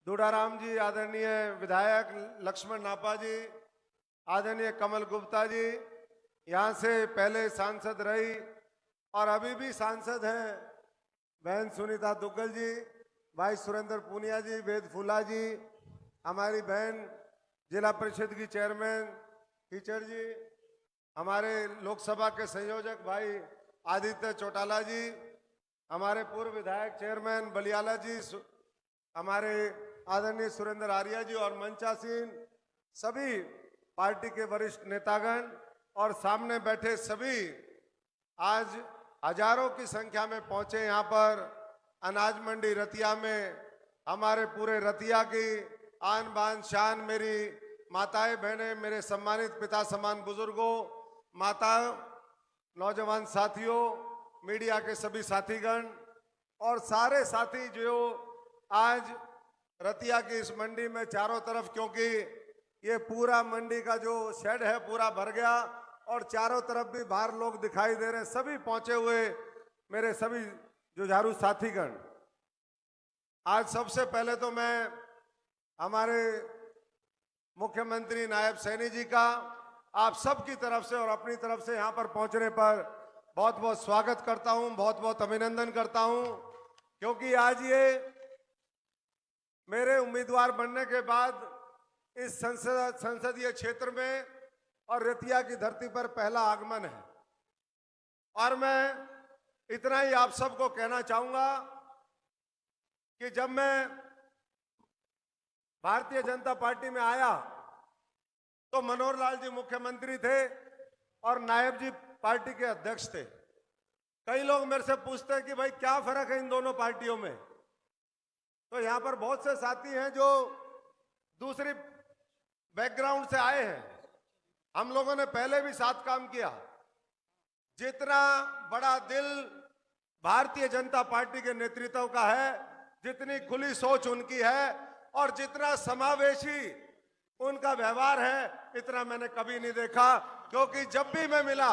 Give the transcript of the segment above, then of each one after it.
दुडाराम जी, आदरणीय विधायक लक्ष्मण नापा जी, आदरणीय कमल गुप्ता जी, यहाँ से पहले सांसद रही और अभी भी सांसद हैं बहन सुनीता दुग्गल जी, भाई सुरेंद्र पूनिया जी, वेद फूला जी, हमारी बहन जिला परिषद की चेयरमैन टीचर जी, हमारे लोकसभा के संयोजक भाई आदित्य चौटाला जी, हमारे पूर्व विधायक चेयरमैन बलियाला जी, हमारे आदरणीय सुरेंद्र आर्या जी और मंचासीन सभी पार्टी के वरिष्ठ नेतागण और सामने बैठे सभी आज हजारों की संख्या में पहुंचे यहाँ पर अनाज मंडी रतिया में। हमारे पूरे रतिया की आन बान शान, मेरी माताएं बहनें, मेरे सम्मानित पिता समान बुजुर्गों, माता, नौजवान साथियों, मीडिया के सभी साथीगण और सारे साथी जो आज रतिया की इस मंडी में चारों तरफ, क्योंकि ये पूरा मंडी का जो शेड है पूरा भर गया और चारों तरफ भी बाहर लोग दिखाई दे रहे हैं, सभी पहुंचे हुए मेरे सभी जुझारू साथीगण। आज सबसे पहले तो मैं हमारे मुख्यमंत्री नायब सैनी जी का आप सबकी तरफ से और अपनी तरफ से यहाँ पर पहुंचने पर बहुत बहुत स्वागत करता हूं, बहुत बहुत अभिनंदन करता हूं, क्योंकि आज ये मेरे उम्मीदवार बनने के बाद इस संसदीय क्षेत्र में और रतिया की धरती पर पहला आगमन है। और मैं इतना ही आप सबको कहना चाहूंगा कि जब मैं भारतीय जनता पार्टी में आया तो मनोहर लाल जी मुख्यमंत्री थे और नायब जी पार्टी के अध्यक्ष थे। कई लोग मेरे से पूछते हैं कि भाई क्या फर्क है इन दोनों पार्टियों में। तो यहां पर बहुत से साथी हैं जो दूसरी बैकग्राउंड से आए हैं। हम लोगों ने पहले भी साथ काम किया। जितना बड़ा दिल भारतीय जनता पार्टी के नेतृत्व का है, जितनी खुली सोच उनकी है और जितना समावेशी उनका व्यवहार है, इतना मैंने कभी नहीं देखा। क्योंकि जब भी मैं मिला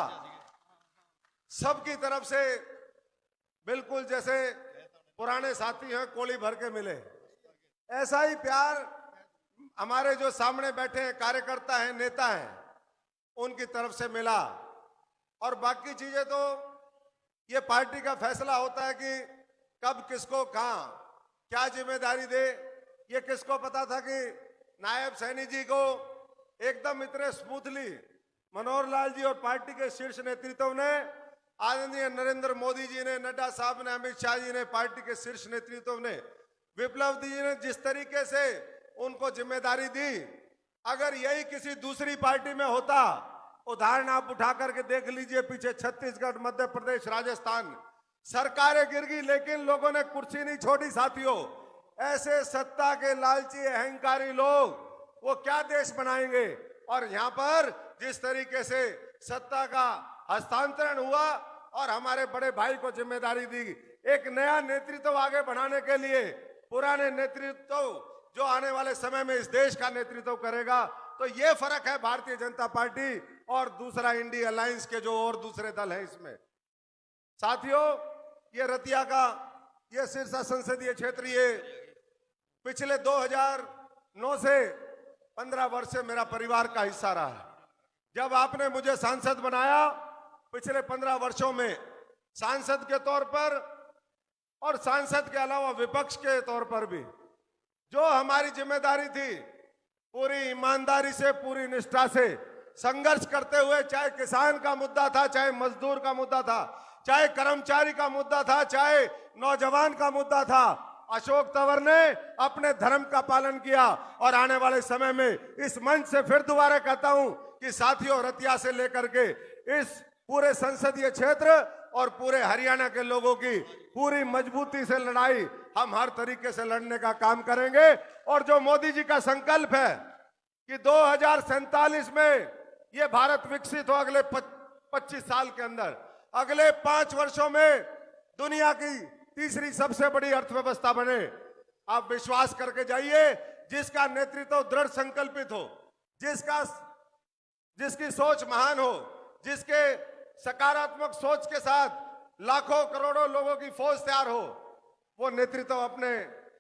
सबकी तरफ से बिल्कुल जैसे पुराने साथी हैं कोली भर के मिले। ऐसा ही प्यार हमारे जो सामने बैठे हैं कार्यकर्ता हैं, नेता हैं, उनकी तरफ से मिला। और बाकी चीजें तो ये पार्टी का फैसला होता है कि कब किसको कहां क्या जिम्मेदारी दे। ये किसको पता था कि नायब सैनी जी को एकदम इतने स्मूथली मनोहर लाल जी और पार्टी के शीर्ष नेतृत्व ने, आदरणीय नरेंद्र मोदी जी ने, नड्डा साहब ने, अमित शाह जी ने, पार्टी के शीर्ष नेतृत्व ने, विप्लव जी ने जिस तरीके से उनको जिम्मेदारी दी, अगर यही किसी दूसरी पार्टी में होता, उदाहरण आप उठा करके देख लीजिए, पीछे छत्तीसगढ़, मध्य प्रदेश, राजस्थान, सरकारें गिर गई लेकिन लोगों ने कुर्सी नहीं छोड़ी। साथियों, ऐसे सत्ता के लालची अहंकारी लोग वो क्या देश बनाएंगे। और यहाँ पर जिस तरीके से सत्ता का हस्तांतरण हुआ और हमारे बड़े भाई को जिम्मेदारी दी, एक नया नेतृत्व आगे बढ़ाने के लिए, पुराने नेतृत्व जो आने वाले समय में इस देश का नेतृत्व करेगा। तो ये फर्क है भारतीय जनता पार्टी और दूसरा इंडिया अलायंस के जो और दूसरे दल हैं इसमें। साथियों, ये रतिया का ये सिरसा संसदीय क्षेत्र ये पिछले 2009 से 15 वर्ष से मेरा परिवार का हिस्सा रहा है। जब आपने मुझे सांसद बनाया, पिछले 15 वर्षों में सांसद के तौर पर और सांसद के अलावा विपक्ष के तौर पर भी जो हमारी जिम्मेदारी थी, पूरी ईमानदारी से, पूरी निष्ठा से संघर्ष करते हुए, चाहे किसान का मुद्दा था, चाहे मजदूर का मुद्दा था, चाहे कर्मचारी का मुद्दा था, चाहे नौजवान का मुद्दा था, अशोक तंवर ने अपने धर्म का पालन किया। और आने वाले समय में इस मंच से फिर दोबारा कहता हूं कि साथियों, रतिया से लेकर के इस पूरे संसदीय क्षेत्र और पूरे हरियाणा के लोगों की पूरी मजबूती से लड़ाई हम हर तरीके से लड़ने का काम करेंगे। और जो मोदी जी का संकल्प है कि 2047 में ये भारत विकसित हो, अगले 25 साल के अंदर, अगले 5 वर्षों में दुनिया की तीसरी सबसे बड़ी अर्थव्यवस्था बने, आप विश्वास करके जाइए। जिसका नेतृत्व दृढ़ संकल्पित हो, जिसकी सोच महान हो, जिसके सकारात्मक सोच के साथ लाखों करोड़ों लोगों की फौज तैयार हो, वो नेतृत्व अपने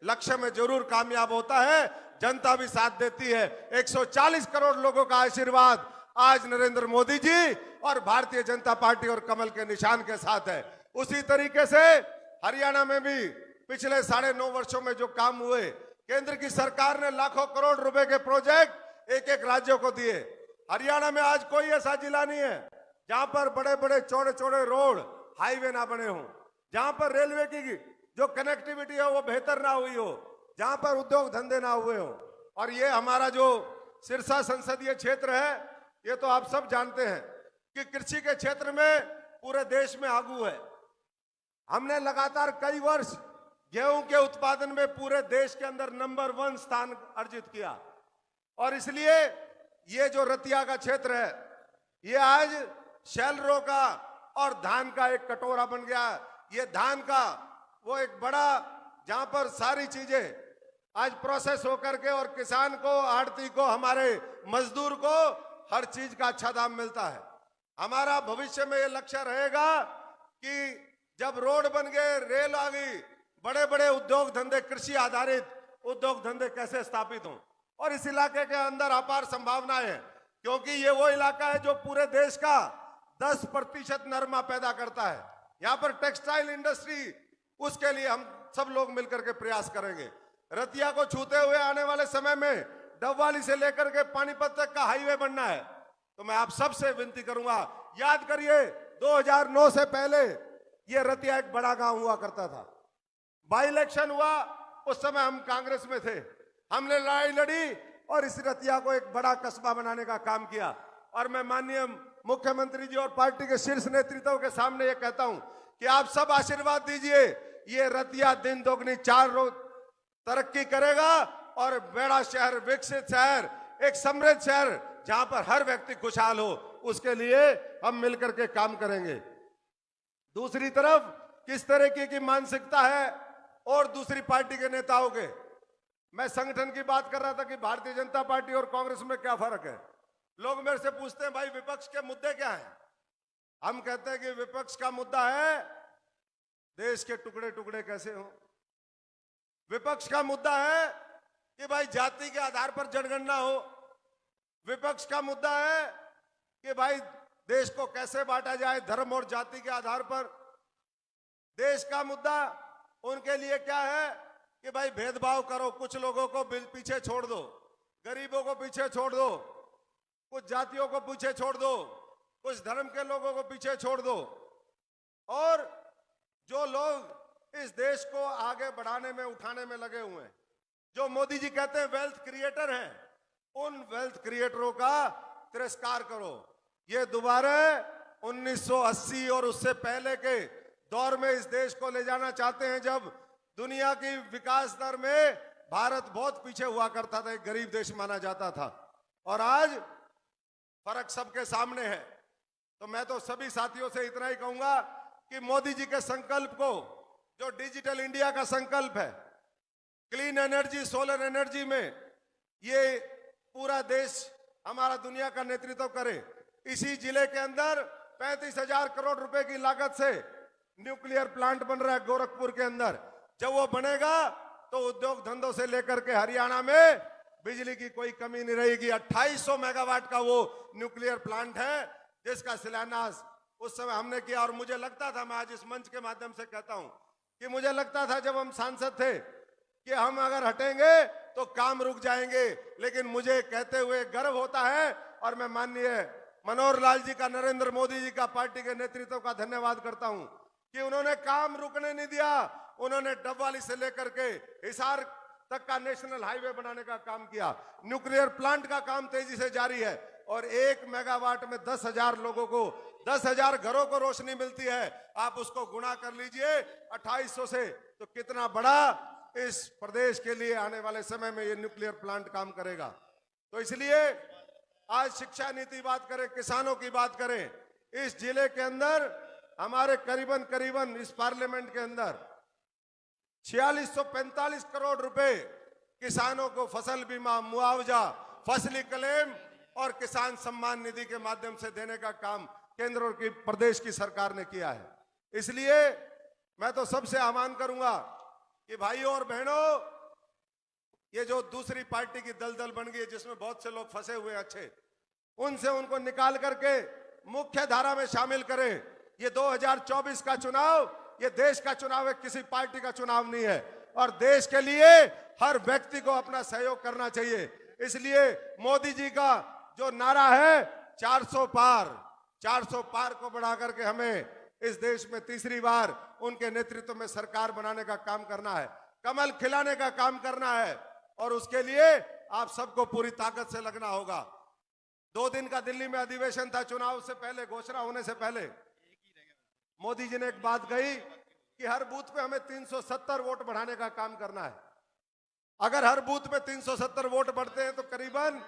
लक्ष्य में जरूर कामयाब होता है, जनता भी साथ देती है। 140 करोड़ लोगों का आशीर्वाद आज नरेंद्र मोदी जी और भारतीय जनता पार्टी और कमल के निशान के साथ है। उसी तरीके से हरियाणा में भी पिछले 9.5 वर्षों में जो काम हुए, केंद्र की सरकार ने लाखों करोड़ रुपए के प्रोजेक्ट एक एक राज्यों को दिए। हरियाणा में आज कोई ऐसा जिला नहीं है जहां पर बड़े बड़े चौड़े चौड़े रोड हाईवे ना बने हों, जहां पर रेलवे की जो कनेक्टिविटी है वो बेहतर ना हुई हो, जहां पर उद्योग धंधे ना हुए हो। और ये हमारा जो सिरसा संसदीय क्षेत्र है, ये तो आप सब जानते हैं कि कृषि के क्षेत्र में पूरे देश में आगू है। हमने लगातार कई वर्ष गेहूं के उत्पादन में पूरे देश के अंदर नंबर 1 स्थान अर्जित किया। और इसलिए ये जो रतिया का क्षेत्र है, ये आज शैलरों का और धान का एक कटोरा बन गया। ये धान का वो एक बड़ा, जहां पर सारी चीजें आज प्रोसेस होकर के और किसान को, आड़ती को, हमारे मजदूर को हर चीज का अच्छा दाम मिलता है। हमारा भविष्य में ये लक्ष्य रहेगा कि जब रोड बन गए, रेल आ गई, बड़े बड़े उद्योग धंधे, कृषि आधारित उद्योग धंधे कैसे स्थापित हों। और इस इलाके के अंदर अपार संभावनाएं हैं, क्योंकि ये वो इलाका है जो पूरे देश का 10% नरमा पैदा करता है। यहाँ पर टेक्सटाइल इंडस्ट्री, उसके लिए हम सब लोग मिलकर के प्रयास करेंगे। रतिया को छूते हुए आने वाले समय में डबवाली से लेकर के पानीपत तक का हाईवे बनना है। तो मैं आप सबसे विनती करूंगा, याद करिए 2009 से पहले ये रतिया एक बड़ा गांव हुआ करता था। बाई इलेक्शन हुआ, उस समय हम कांग्रेस में थे, हमने लड़ाई लड़ी और इस रतिया को एक बड़ा कस्बा बनाने का काम किया। और मैं माननीय मुख्यमंत्री जी और पार्टी के शीर्ष नेतृत्व के सामने ये कहता हूं कि आप सब आशीर्वाद दीजिए, ये रतिया दिन दोगुनी 4 रोज तरक्की करेगा और बड़ा शहर, विकसित शहर, एक समृद्ध शहर जहां पर हर व्यक्ति खुशहाल हो, उसके लिए हम मिलकर के काम करेंगे। दूसरी तरफ किस तरीके की मानसिकता है और दूसरी पार्टी के नेताओं के, मैं संगठन की बात कर रहा था कि भारतीय जनता पार्टी और कांग्रेस में क्या फर्क है। लोग मेरे से पूछते हैं भाई विपक्ष के मुद्दे क्या हैं। हम कहते हैं कि विपक्ष का मुद्दा है देश के टुकड़े टुकड़े कैसे हो। विपक्ष का मुद्दा है कि भाई जाति के आधार पर जनगणना हो। विपक्ष का मुद्दा है कि भाई देश को कैसे बांटा जाए धर्म और जाति के आधार पर। देश का मुद्दा उनके लिए क्या है कि भाई भेदभाव करो, कुछ लोगों को पीछे छोड़ दो, गरीबों को पीछे छोड़ दो, कुछ जातियों को पीछे छोड़ दो, कुछ धर्म के लोगों को पीछे छोड़ दो। और जो लोग इस देश को आगे बढ़ाने में, उठाने में लगे हुए हैं, जो मोदी जी कहते हैं वेल्थ क्रिएटर हैं, उन वेल्थ क्रिएटरों का तिरस्कार करो। ये दोबारा 1980 और उससे पहले के दौर में इस देश को ले जाना चाहते हैं, जब दुनिया की विकास दर में भारत बहुत पीछे हुआ करता था, एक गरीब देश माना जाता था। और आज फर्क सबके सामने है। तो मैं तो सभी साथियों से इतना ही कहूंगा कि मोदी जी के संकल्प को, जो डिजिटल इंडिया का संकल्प है, क्लीन एनर्जी, सोलर एनर्जी में ये पूरा देश हमारा दुनिया का नेतृत्व करे। इसी जिले के अंदर 35,000 करोड़ रुपए की लागत से न्यूक्लियर प्लांट बन रहा है गोरखपुर के अंदर। जब वो बनेगा तो उद्योग धंधों से लेकर के हरियाणा में बिजली की कोई कमी नहीं रहेगी। 2800 मेगावाट का वो न्यूक्लियर प्लांट है, जिसका शिलान्यास उस समय हमने किया। और मुझे लगता था, मैं आज इस मंच के माध्यम से कहता हूं कि मुझे लगता था जब हम सांसद थे कि हम अगर हटेंगे तो काम रुक जाएंगे, लेकिन मुझे कहते हुए गर्व होता है और मैं माननीय मनोहर लाल जी का, नरेंद्र मोदी जी का, पार्टी के नेतृत्व का धन्यवाद करता हूं कि उन्होंने काम रुकने नहीं दिया। उन्होंने डबवाली से लेकर के हिसार तक का नेशनल हाईवे बनाने का काम किया। न्यूक्लियर प्लांट का काम तेजी से जारी है और 1 मेगावाट में 10,000 लोगों को, 10,000 घरों को रोशनी मिलती है। आप उसको गुणा कर लीजिए 2800 से, तो कितना बड़ा इस प्रदेश के लिए आने वाले समय में ये न्यूक्लियर प्लांट काम करेगा। तो इसलिए आज शिक्षा नीति बात करें, किसानों की बात करें, इस जिले के अंदर हमारे करीबन इस पार्लियामेंट के अंदर 4645 करोड़ रुपए किसानों को फसल बीमा, मुआवजा, फसली क्लेम और किसान सम्मान निधि के माध्यम से देने का काम केंद्र और प्रदेश की सरकार ने किया है। इसलिए मैं तो सबसे आह्वान करूंगा कि भाइयों और बहनों, ये जो दूसरी पार्टी की दलदल बन गई है जिसमें बहुत से लोग फंसे हुए हैं अच्छे, उनसे उनको निकाल करके मुख्य धारा में शामिल करें। ये 2024 का चुनाव, ये देश का चुनाव है, किसी पार्टी का चुनाव नहीं है। और देश के लिए हर व्यक्ति को अपना सहयोग करना चाहिए। इसलिए मोदी जी का जो नारा है 400 पार, 400 पार को बढ़ा करके हमें इस देश में तीसरी बार उनके नेतृत्व में सरकार बनाने का काम करना है, कमल खिलाने का काम करना है। और उसके लिए आप सबको पूरी ताकत से लगना होगा। 2 दिन का दिल्ली में अधिवेशन था, चुनाव से पहले, घोषणा होने से पहले मोदी जी ने एक बात कही कि हर बूथ पे हमें 370 वोट बढ़ाने का काम करना है। अगर हर बूथ पे 370 वोट बढ़ते हैं तो करीबन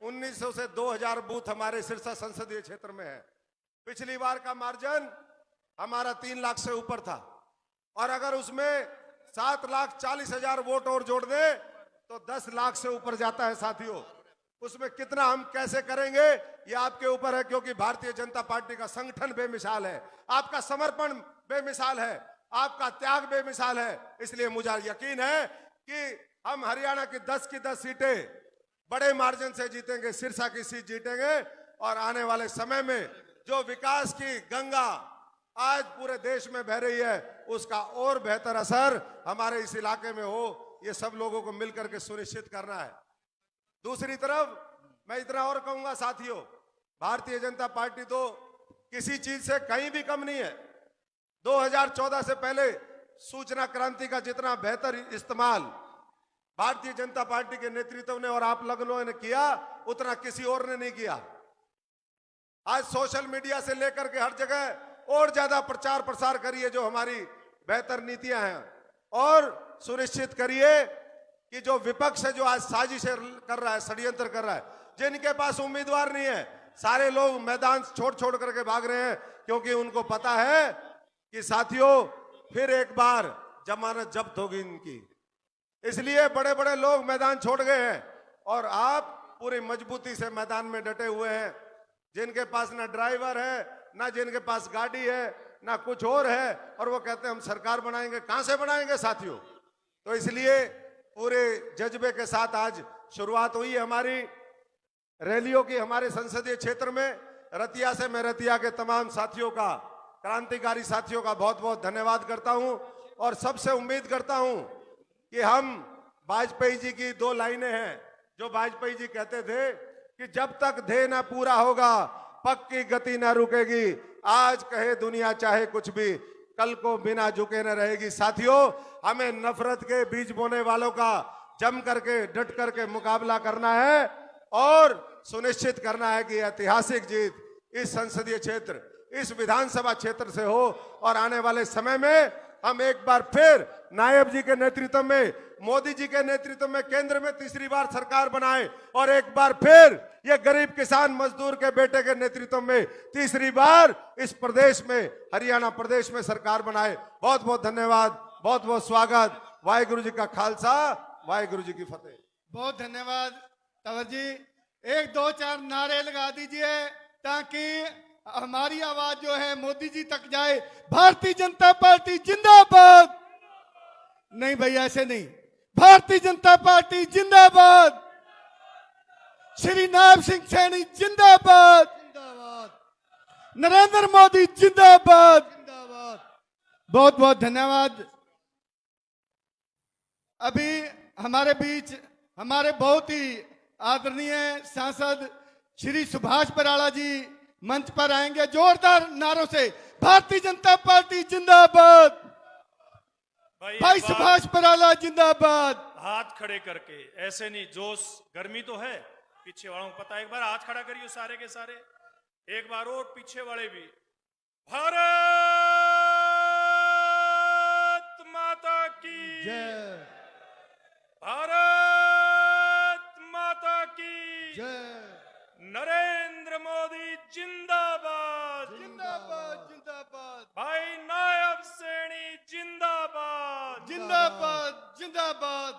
1900 से 2000 बूथ हमारे सिरसा संसदीय क्षेत्र में है। पिछली बार का मार्जिन हमारा 3 लाख से ऊपर था, और अगर उसमें 7,40,000 वोट और जोड़ दे तो 10 लाख से ऊपर जाता है साथियों। उसमें कितना हम कैसे करेंगे ये आपके ऊपर है, क्योंकि भारतीय जनता पार्टी का संगठन बेमिसाल है, आपका समर्पण बेमिसाल है, आपका त्याग बेमिसाल है। इसलिए मुझे यकीन है कि हम हरियाणा की 10 की 10 सीटें बड़े मार्जिन से जीतेंगे, सिरसा की सीट जीतेंगे। और आने वाले समय में जो विकास की गंगा आज पूरे देश में बह रही है, उसका और बेहतर असर हमारे इस इलाके में हो, ये सब लोगों को मिलकर के सुनिश्चित करना है। दूसरी तरफ मैं इतना और कहूंगा साथियों, भारतीय जनता पार्टी तो किसी चीज से कहीं भी कम नहीं है। 2014 से पहले सूचना क्रांति का जितना बेहतर इस्तेमाल भारतीय जनता पार्टी के नेतृत्व ने और आप लोगों ने किया, उतना किसी और ने नहीं किया। आज सोशल मीडिया से लेकर के हर जगह और ज्यादा प्रचार प्रसार करिए जो हमारी बेहतर नीतियां हैं, और सुनिश्चित करिए कि जो विपक्ष है, जो आज साजिशें कर रहा है, षड्यंत्र कर रहा है, जिनके पास उम्मीदवार नहीं है, सारे लोग मैदान छोड़ छोड़ करके भाग रहे हैं, क्योंकि उनको पता है कि साथियों फिर एक बार जमानत जब्त होगी इनकी। इसलिए बड़े बड़े लोग मैदान छोड़ गए हैं और आप पूरी मजबूती से मैदान में डटे हुए हैं। जिनके पास ना ड्राइवर है, ना जिनके पास गाड़ी है, ना कुछ और है, और वो कहते हैं हम सरकार बनाएंगे। कहां से बनाएंगे साथियों? तो इसलिए पूरे जज्बे के साथ आज शुरुआत हुई है हमारी रैलियों की हमारे संसदीय क्षेत्र में। रतिया से मैं रतिया के तमाम साथियों का, क्रांतिकारी साथियों का बहुत बहुत धन्यवाद करता हूं, और सबसे उम्मीद करता हूं कि हम वाजपेयी जी की 2 लाइनें हैं जो वाजपेयी जी कहते थे कि जब तक ध्येय ना पूरा होगा पक्की गति ना रुकेगी। आज कहे दुनिया चाहे कुछ भी, कल को बिना झुके न रहेगी। साथियों, हमें नफरत के बीज बोने वालों का जम करके डट करके मुकाबला करना है और सुनिश्चित करना है कि ऐतिहासिक जीत इस संसदीय क्षेत्र, इस विधानसभा क्षेत्र से हो, और आने वाले समय में हम एक बार फिर नायब जी के नेतृत्व में, मोदी जी के नेतृत्व में केंद्र में तीसरी बार सरकार बनाए, और एक बार फिर ये गरीब किसान मजदूर के बेटे के नेतृत्व में तीसरी बार इस प्रदेश में, हरियाणा प्रदेश में सरकार बनाए। बहुत बहुत धन्यवाद, बहुत बहुत स्वागत। वाहिगुरु जी का खालसा, वाहिगुरु जी की फतेह। बहुत धन्यवाद तंवर जी। 1 2 4 नारे लगा दीजिए ताकि हमारी आवाज जो है मोदी जी तक जाए। भारतीय जनता पार्टी जिंदाबाद। नहीं भैया ऐसे नहीं, भारतीय जनता पार्टी जिंदाबाद। श्री नायब सिंह सैनी जिंदाबाद, जिंदाबाद। नरेंद्र मोदी जिंदाबाद, जिंदाबाद। बहुत बहुत धन्यवाद। अभी हमारे बीच हमारे बहुत ही आदरणीय सांसद श्री सुभाष बराला जी मंच पर आएंगे। जोरदार नारों से भारतीय जनता पार्टी जिंदाबाद, भाई सुभाष बराला जिंदाबाद। हाथ खड़े करके, ऐसे नहीं, जोश, गर्मी तो है, पीछे वालों को पता है। एक बार हाथ खड़ा करिए सारे के सारे, एक बार और पीछे वाले भी। भारत माता की जय, भारत माता की जय। नरेंद्र मोदी जिंदाबाद, जिंदाबाद, जिंदाबाद, भाई नायब सैनी जिंदाबाद, जिंदाबाद, जिंदाबाद।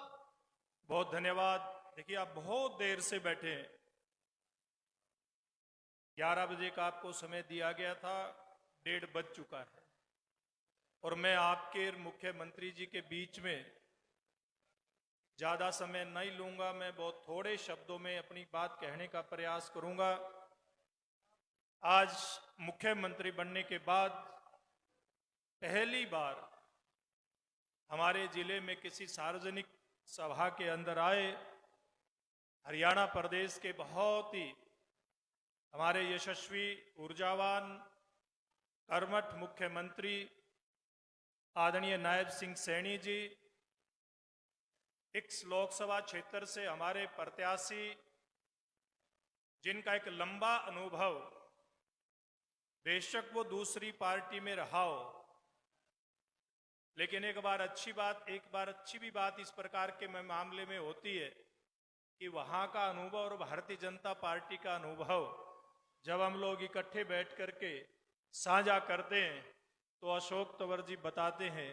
बहुत धन्यवाद। देखिए आप बहुत देर से बैठे हैं, 11 बजे का आपको समय दिया गया था, 1:30 बज चुका है, और मैं आपके मुख्यमंत्री जी के बीच में ज्यादा समय नहीं लूंगा, मैं बहुत थोड़े शब्दों में अपनी बात कहने का प्रयास करूंगा। आज मुख्यमंत्री बनने के बाद पहली बार हमारे जिले में किसी सार्वजनिक सभा के अंदर आए। हरियाणा प्रदेश के बहुत ही हमारे यशस्वी, ऊर्जावान, कर्मठ मुख्यमंत्री आदरणीय नायब सिंह सैनी जी, इस लोकसभा क्षेत्र से हमारे प्रत्याशी जिनका एक लंबा अनुभव, बेशक वो दूसरी पार्टी में रहा हो, लेकिन एक बार अच्छी भी बात इस प्रकार के मामले में होती है कि वहां का अनुभव और भारतीय जनता पार्टी का अनुभव जब हम लोग इकट्ठे बैठ करके साझा करते हैं तो अशोक तंवर जी बताते हैं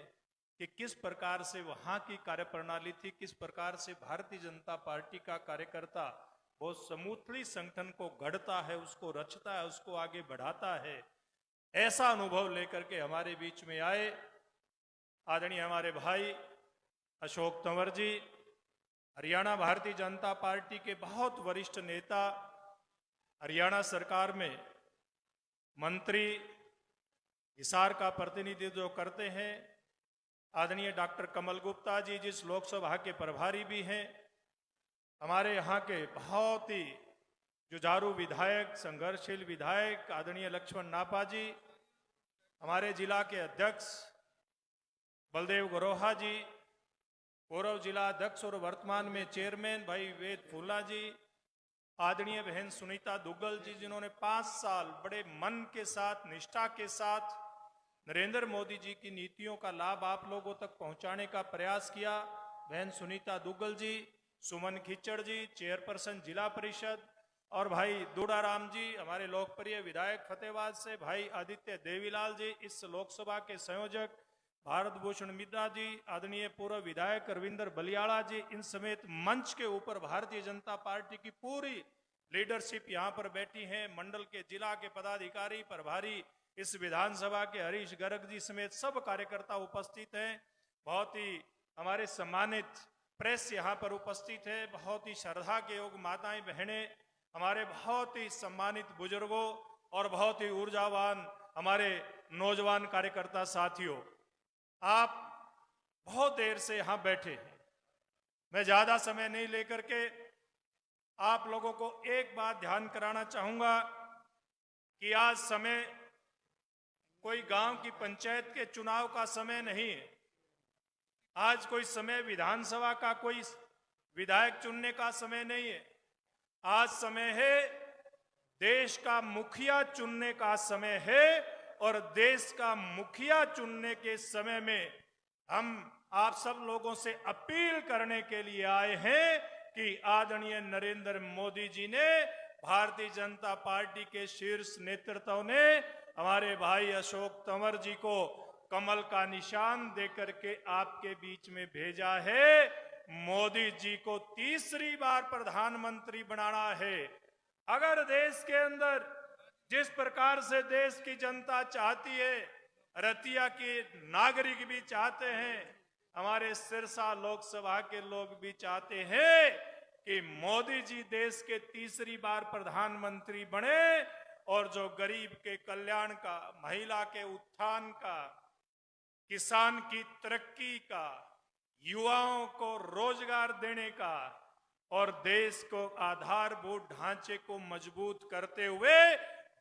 कि किस प्रकार से वहां की कार्यप्रणाली थी, किस प्रकार से भारतीय जनता पार्टी का कार्यकर्ता बहुत स्मूथली संगठन को गढ़ता है, उसको रचता है, उसको आगे बढ़ाता है। ऐसा अनुभव लेकर के हमारे बीच में आए आदरणीय हमारे भाई अशोक तंवर जी, हरियाणा भारतीय जनता पार्टी के बहुत वरिष्ठ नेता, हरियाणा सरकार में मंत्री, हिसार का प्रतिनिधित्व करते हैं। आदरणीय डॉक्टर कमल गुप्ता जी जिस लोकसभा के प्रभारी भी हैं, हमारे यहाँ के बहुत ही जुझारू विधायक, संघर्षशील विधायक आदरणीय लक्ष्मण नापा जी, हमारे जिला के अध्यक्ष बलदेव गरोहा जी, पूर्व जिला अध्यक्ष और वर्तमान में चेयरमैन भाई वेद फूला जी, आदरणीय बहन सुनीता दुग्गल जी, जिन्होंने 5 साल बड़े मन के साथ, निष्ठा के साथ नरेंद्र मोदी जी की नीतियों का लाभ आप लोगों तक पहुंचाने का प्रयास किया। बहन सुनीता दुग्गल जी, सुमन खिचड़ जी, चेयरपर्सन जिला परिषद, और भाई दूडाराम जी, हमारे लोकप्रिय विधायक फतेहाबाद से भाई आदित्य देवीलाल जी, इस लोकसभा के संयोजक भारत भूषण मिश्रा जी, आदरणीय पूर्व विधायक रविंदर बलियाड़ा जी, इन समेत मंच के ऊपर भारतीय जनता पार्टी की पूरी लीडरशिप यहाँ पर बैठी है। मंडल के जिला के पदाधिकारी, प्रभारी, इस विधानसभा के हरीश गर्ग जी समेत सब कार्यकर्ता उपस्थित हैं। बहुत ही हमारे सम्मानित प्रेस यहाँ पर उपस्थित है, बहुत ही श्रद्धा के योग माताएं बहनें, हमारे बहुत ही सम्मानित बुजुर्गों और बहुत ही ऊर्जावान हमारे नौजवान कार्यकर्ता साथियों, आप बहुत देर से यहां बैठे हैं। मैं ज्यादा समय नहीं लेकर के आप लोगों को एक बात ध्यान कराना चाहूंगा कि आज समय कोई गांव की पंचायत के चुनाव का समय नहीं है। आज कोई समय विधानसभा का, कोई विधायक चुनने का समय नहीं है। आज समय है देश का मुखिया चुनने का समय है, और देश का मुखिया चुनने के समय में हम आप सब लोगों से अपील करने के लिए आए हैं कि आदरणीय नरेंद्र मोदी जी ने, भारतीय जनता पार्टी के शीर्ष नेतृत्व ने हमारे भाई अशोक तंवर जी को कमल का निशान देकर के आपके बीच में भेजा है। मोदी जी को तीसरी बार प्रधानमंत्री बनाना है। अगर देश के अंदर जिस प्रकार से देश की जनता चाहती है, रतिया के नागरिक भी चाहते हैं, हमारे सिरसा लोकसभा के लोग भी चाहते हैं कि मोदी जी देश के तीसरी बार प्रधानमंत्री बने, और जो गरीब के कल्याण का, महिला के उत्थान का, किसान की तरक्की का, युवाओं को रोजगार देने का और देश को आधारभूत ढांचे को मजबूत करते हुए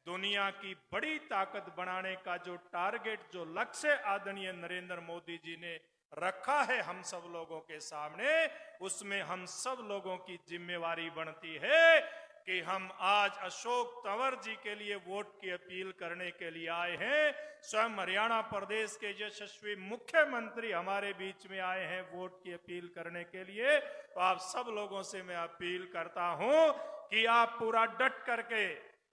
दुनिया की बड़ी ताकत बनाने का जो टारगेट, जो लक्ष्य आदरणीय नरेंद्र मोदी जी ने रखा है हम सब लोगों के सामने, उसमें हम सब लोगों की जिम्मेवारी बनती है कि हम आज अशोक तंवर जी के लिए वोट की अपील करने के लिए आए हैं। स्वयं हरियाणा प्रदेश के यशस्वी मुख्यमंत्री हमारे बीच में आए हैं वोट की अपील करने के लिए। तो आप सब लोगों से मैं अपील करता हूं कि आप पूरा डट करके,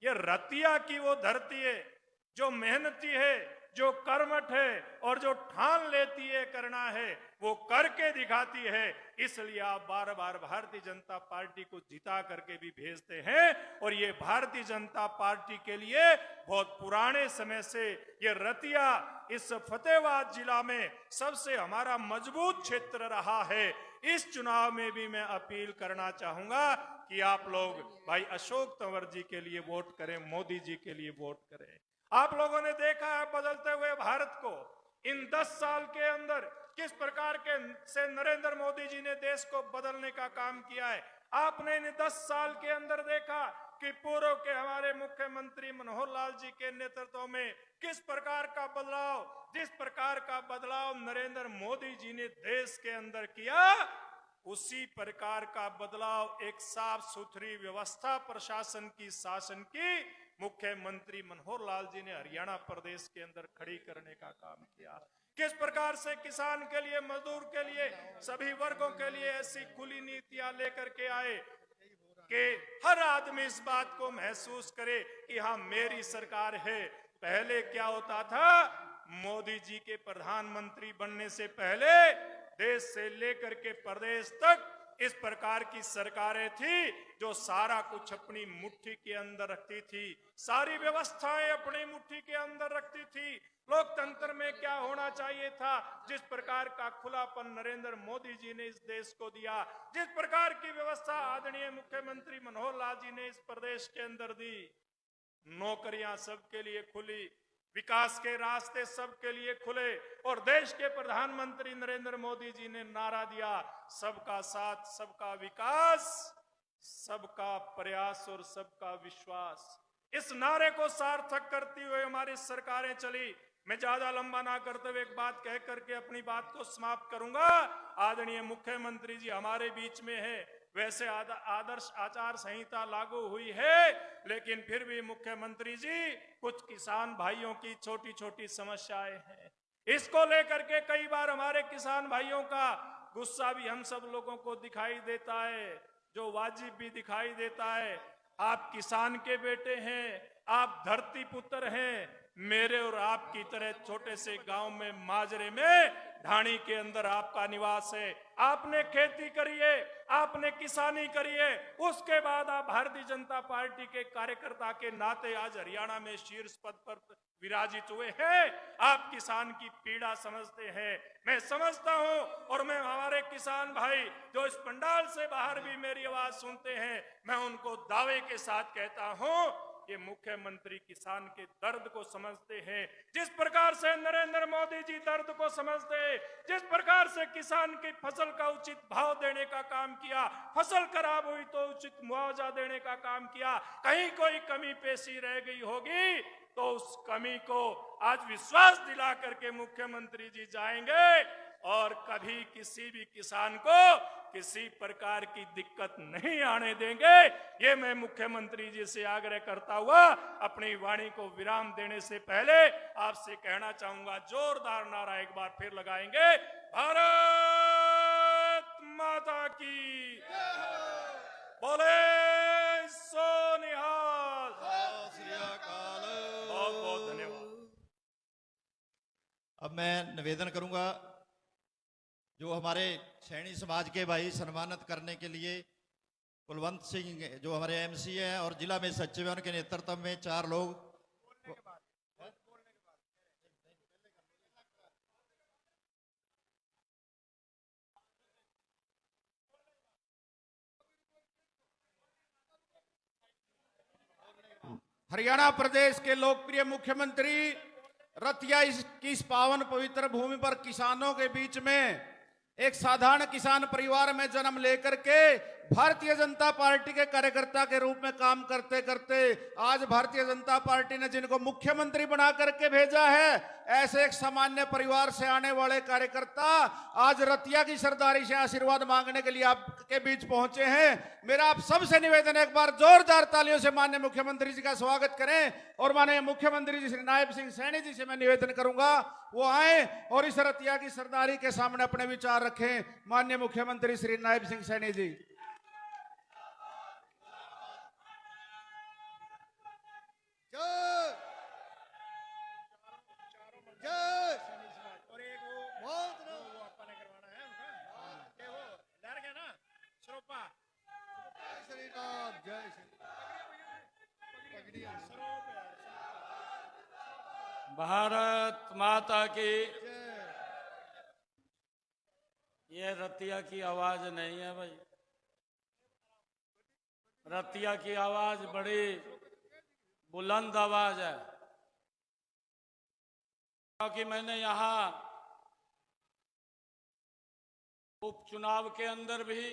ये रतिया की वो धरती है जो मेहनती है, जो कर्मठ है और जो ठान लेती है करना है वो करके दिखाती है। इसलिए आप बार बार भारतीय जनता पार्टी को जिता करके भी भेजते हैं, और ये भारतीय जनता पार्टी के लिए बहुत पुराने समय से ये रतिया इस फतेहाबाद जिला में सबसे हमारा मजबूत क्षेत्र रहा है। इस चुनाव में भी मैं अपील करना चाहूंगा कि आप लोग भाई अशोक तंवर जी के लिए वोट करें, मोदी जी के लिए वोट करें। आप लोगों ने देखा है बदलते हुए भारत को इन 10 साल के अंदर किस प्रकार के से नरेंद्र मोदी जी ने देश को बदलने का काम किया है। आपने इन 10 साल के अंदर देखा कि पूर्व के हमारे मुख्यमंत्री मनोहर लाल जी के नेतृत्व में किस प्रकार का बदलाव, जिस प्रकार का बदलाव नरेंद्र मोदी जी ने देश के अंदर किया, उसी प्रकार का बदलाव एक साफ सुथरी व्यवस्था प्रशासन की, शासन की मुख्यमंत्री मनोहर लाल जी ने हरियाणा प्रदेश के अंदर खड़ी करने का काम किया। किस प्रकार से किसान के लिए, मजदूर के लिए, सभी वर्गों के लिए ऐसी खुली नीतियां लेकर के आए कि हर आदमी इस बात को महसूस करे कि हाँ मेरी सरकार है। पहले क्या होता था, मोदी जी के प्रधानमंत्री बनने से पहले देश से लेकर के प्रदेश तक इस प्रकार की सरकारें थी जो सारा कुछ अपनी मुट्ठी के अंदर रखती थी, सारी व्यवस्थाएं अपनी मुट्ठी के अंदर रखती थी। लोकतंत्र में क्या होना चाहिए था, जिस प्रकार का खुलापन नरेंद्र मोदी जी ने इस देश को दिया, जिस प्रकार की व्यवस्था आदरणीय मुख्यमंत्री मनोहर लाल जी ने इस प्रदेश के अंदर दी, नौकरियां सबके लिए खुली, विकास के रास्ते सबके लिए खुले, और देश के प्रधानमंत्री नरेंद्र मोदी जी ने नारा दिया, सबका साथ, सबका विकास, सबका प्रयास और सबका विश्वास। इस नारे को सार्थक करती हुए हमारी सरकारें चली। मैं ज्यादा लंबा ना करते हुए एक बात कह करके अपनी बात को समाप्त करूंगा। आदरणीय मुख्यमंत्री जी हमारे बीच में है, वैसे आदर्श आचार संहिता लागू हुई है, लेकिन फिर भी मुख्यमंत्री जी कुछ किसान भाइयों की छोटी छोटी समस्याएं हैं, इसको लेकर के कई बार हमारे किसान भाइयों का गुस्सा भी हम सब लोगों को दिखाई देता है, जो वाजिब भी दिखाई देता है। आप किसान के बेटे हैं, आप धरती पुत्र हैं, मेरे और आपकी तरह छोटे से गांव में माजरे में ढाणी के अंदर आपका निवास है। आपने खेती करी है, आपने किसानी करी है, उसके बाद आप भारतीय जनता पार्टी के कार्यकर्ता के नाते आज हरियाणा में शीर्ष पद पर विराजित हुए हैं। आप किसान की पीड़ा समझते हैं, मैं समझता हूं, और मैं हमारे किसान भाई जो इस पंडाल से बाहर भी मेरी आवाज सुनते हैं, मैं उनको दावे के साथ कहता हूं कि मुख्यमंत्री किसान के दर्द को समझते हैं। जिस प्रकार से नरेंद्र मोदी जी दर्द को समझते हैं, जिस प्रकार से किसान की फसल का उचित भाव देने का काम किया, फसल खराब हुई तो उचित मुआवजा देने का काम किया, कहीं कोई कमी पेशी रह गई होगी तो उस कमी को आज विश्वास दिला करके मुख्यमंत्री जी जाएंगे और कभी किसी भी किसान को किसी प्रकार की दिक्कत नहीं आने देंगे। ये मैं मुख्यमंत्री जी से आग्रह करता हुआ अपनी वाणी को विराम देने से पहले आपसे कहना चाहूंगा, जोरदार नारा एक बार फिर लगाएंगे, भारत माता की बोले सो निहाल। बहुत बहुत धन्यवाद। अब मैं निवेदन करूंगा जो हमारे सैनी समाज के भाई सम्मानित करने के लिए कुलवंत सिंह जो हमारे एमसी हैं और जिला में सचिव हैं, उनके नेतृत्व में 4 लोग हरियाणा प्रदेश के लोकप्रिय मुख्यमंत्री रतिया की इस पावन पवित्र भूमि पर किसानों के बीच में एक साधारण किसान परिवार में जन्म लेकर के भारतीय जनता पार्टी के कार्यकर्ता के रूप में काम करते करते आज भारतीय जनता पार्टी ने जिनको मुख्यमंत्री बना करके भेजा है, ऐसे एक सामान्य परिवार से आने वाले कार्यकर्ता आज रतिया की सरदारी से आशीर्वाद मांगने के लिए आपके बीच पहुंचे हैं। मेरा आप सबसे निवेदन है, एक बार जोरदार तालियों से माननीय मुख्यमंत्री जी का स्वागत करें। और माननीय मुख्यमंत्री जी श्री नायब सिंह सैनी जी से मैं निवेदन करूंगा वो आए और इस रतिया की सरदारी के सामने अपने विचार रखें। माननीय मुख्यमंत्री श्री नायब सिंह सैनी जी। भारत माता की। ये रतिया की आवाज नहीं है भाई। रतिया की आवाज बड़ी बुलंद आवाज है, क्योंकि मैंने यहाँ उपचुनाव के अंदर भी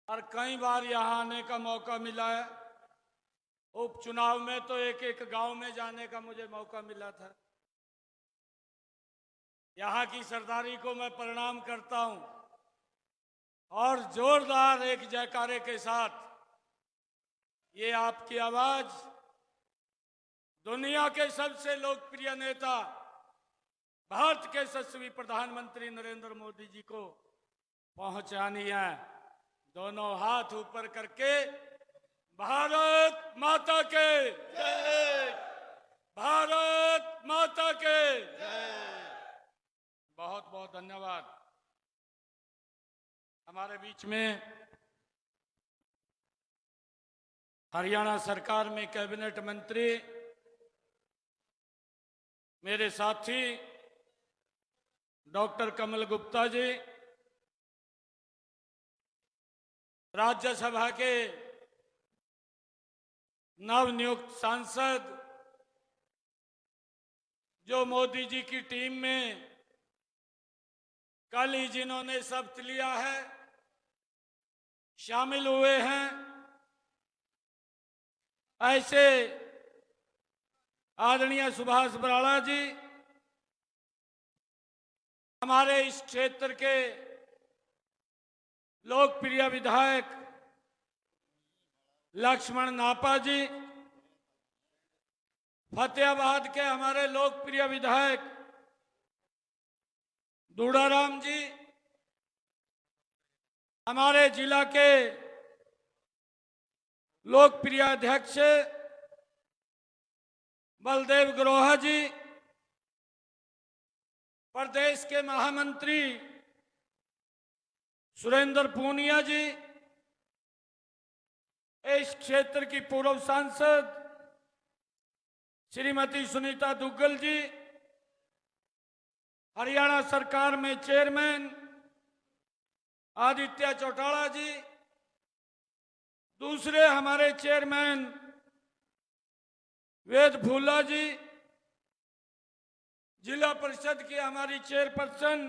और कई बार यहाँ आने का मौका मिला है। उपचुनाव में तो एक एक गांव में जाने का मुझे मौका मिला था। यहाँ की सरदारी को मैं प्रणाम करता हूं और जोरदार एक जयकारे के साथ ये आपकी आवाज दुनिया के सबसे लोकप्रिय नेता भारत के यशस्वी प्रधानमंत्री नरेंद्र मोदी जी को पहुंचानी है। दोनों हाथ ऊपर करके भारत माता के जय, भारत माता के जय। बहुत बहुत धन्यवाद। हमारे बीच में हरियाणा सरकार में कैबिनेट मंत्री मेरे साथी डॉक्टर कमल गुप्ता जी, राज्यसभा के नवनियुक्त सांसद जो मोदी जी की टीम में कल ही जिन्होंने शपथ लिया है शामिल हुए हैं, ऐसे आदरणीय सुभाष बराला जी, हमारे इस क्षेत्र के लोकप्रिय विधायक लक्ष्मण नापा जी, फतेहाबाद के हमारे लोकप्रिय विधायक दूड़ाराम जी, हमारे जिला के लोकप्रिय अध्यक्ष बलदेव ग्रोहा जी, प्रदेश के महामंत्री सुरेंद्र पूनिया जी, इस क्षेत्र की पूर्व सांसद श्रीमती सुनीता दुग्गल जी, हरियाणा सरकार में चेयरमैन आदित्य चौटाला जी, दूसरे हमारे चेयरमैन वेद फूला जी, जिला परिषद की हमारी चेयरपर्सन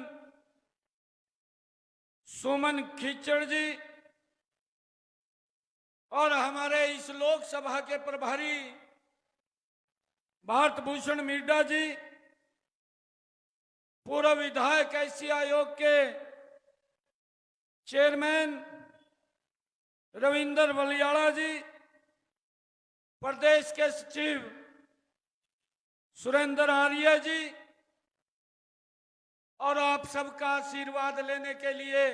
सुमन खिचड़ जी और हमारे इस लोकसभा के प्रभारी भारत भूषण मिड्डा जी, पूर्व विधायक एशिया आयोग के चेयरमैन रविंदर बलियाड़ा जी, प्रदेश के सचिव सुरेंद्र आर्य जी, और आप सबका आशीर्वाद लेने के लिए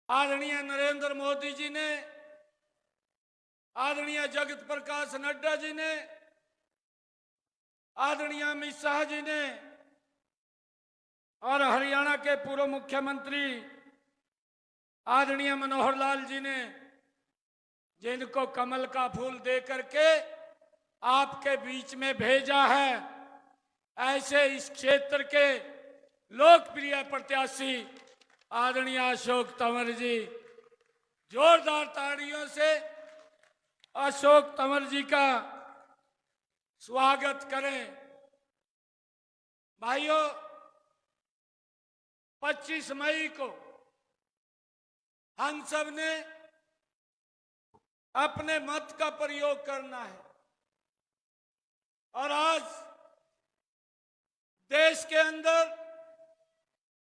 आदरणीय नरेंद्र मोदी जी ने, आदरणीय जगत प्रकाश नड्डा जी ने, आदरणीय अमित शाह जी ने और हरियाणा के पूर्व मुख्यमंत्री आदरणीय मनोहर लाल जी ने, जिनको कमल का फूल दे करके आपके बीच में भेजा है, ऐसे इस क्षेत्र के लोकप्रिय प्रत्याशी आदरणीय अशोक तंवर जी, जोरदार तालियों से अशोक तंवर जी का स्वागत करें। भाइयों, 25 मई को हम सब ने अपने मत का प्रयोग करना है और आज देश के अंदर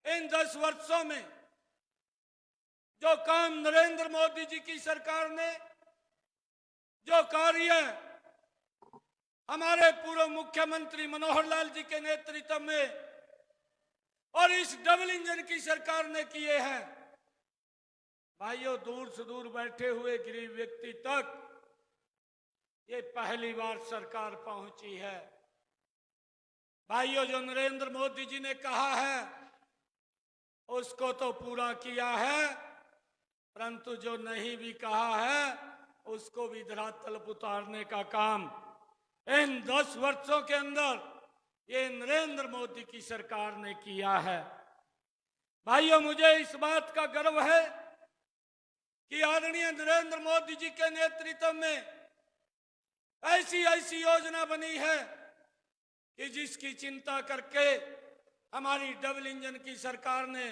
इन 10 वर्षों में जो काम नरेंद्र मोदी जी की सरकार ने, जो कार्य हमारे पूर्व मुख्यमंत्री मनोहर लाल जी के नेतृत्व में और इस डबल इंजन की सरकार ने किए हैं, भाइयों, दूर से दूर बैठे हुए गरीब व्यक्ति तक ये पहली बार सरकार पहुंची है। भाइयों, जो नरेंद्र मोदी जी ने कहा है उसको तो पूरा किया है, परंतु जो नहीं भी कहा है उसको भी धरातल पर उतारने का काम इन 10 वर्षों के अंदर ये नरेंद्र मोदी की सरकार ने किया है। भाइयों, मुझे इस बात का गर्व है कि आदरणीय नरेंद्र मोदी जी के नेतृत्व में ऐसी ऐसी योजना बनी है कि जिसकी चिंता करके हमारी डबल इंजन की सरकार ने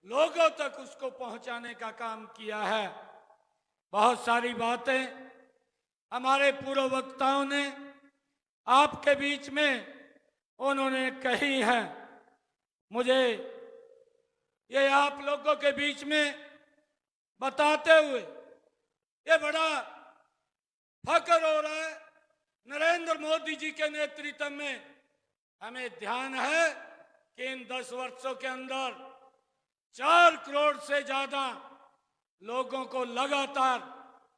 लोगों तक उसको पहुंचाने का काम किया है। बहुत सारी बातें हमारे पूर्व वक्ताओं ने आपके बीच में उन्होंने कही हैं। मुझे ये आप लोगों के बीच में बताते हुए ये बड़ा फख्र हो रहा है। नरेंद्र मोदी जी के नेतृत्व में हमें ध्यान है कि इन 10 वर्षों के अंदर 4 करोड़ से ज्यादा लोगों को लगातार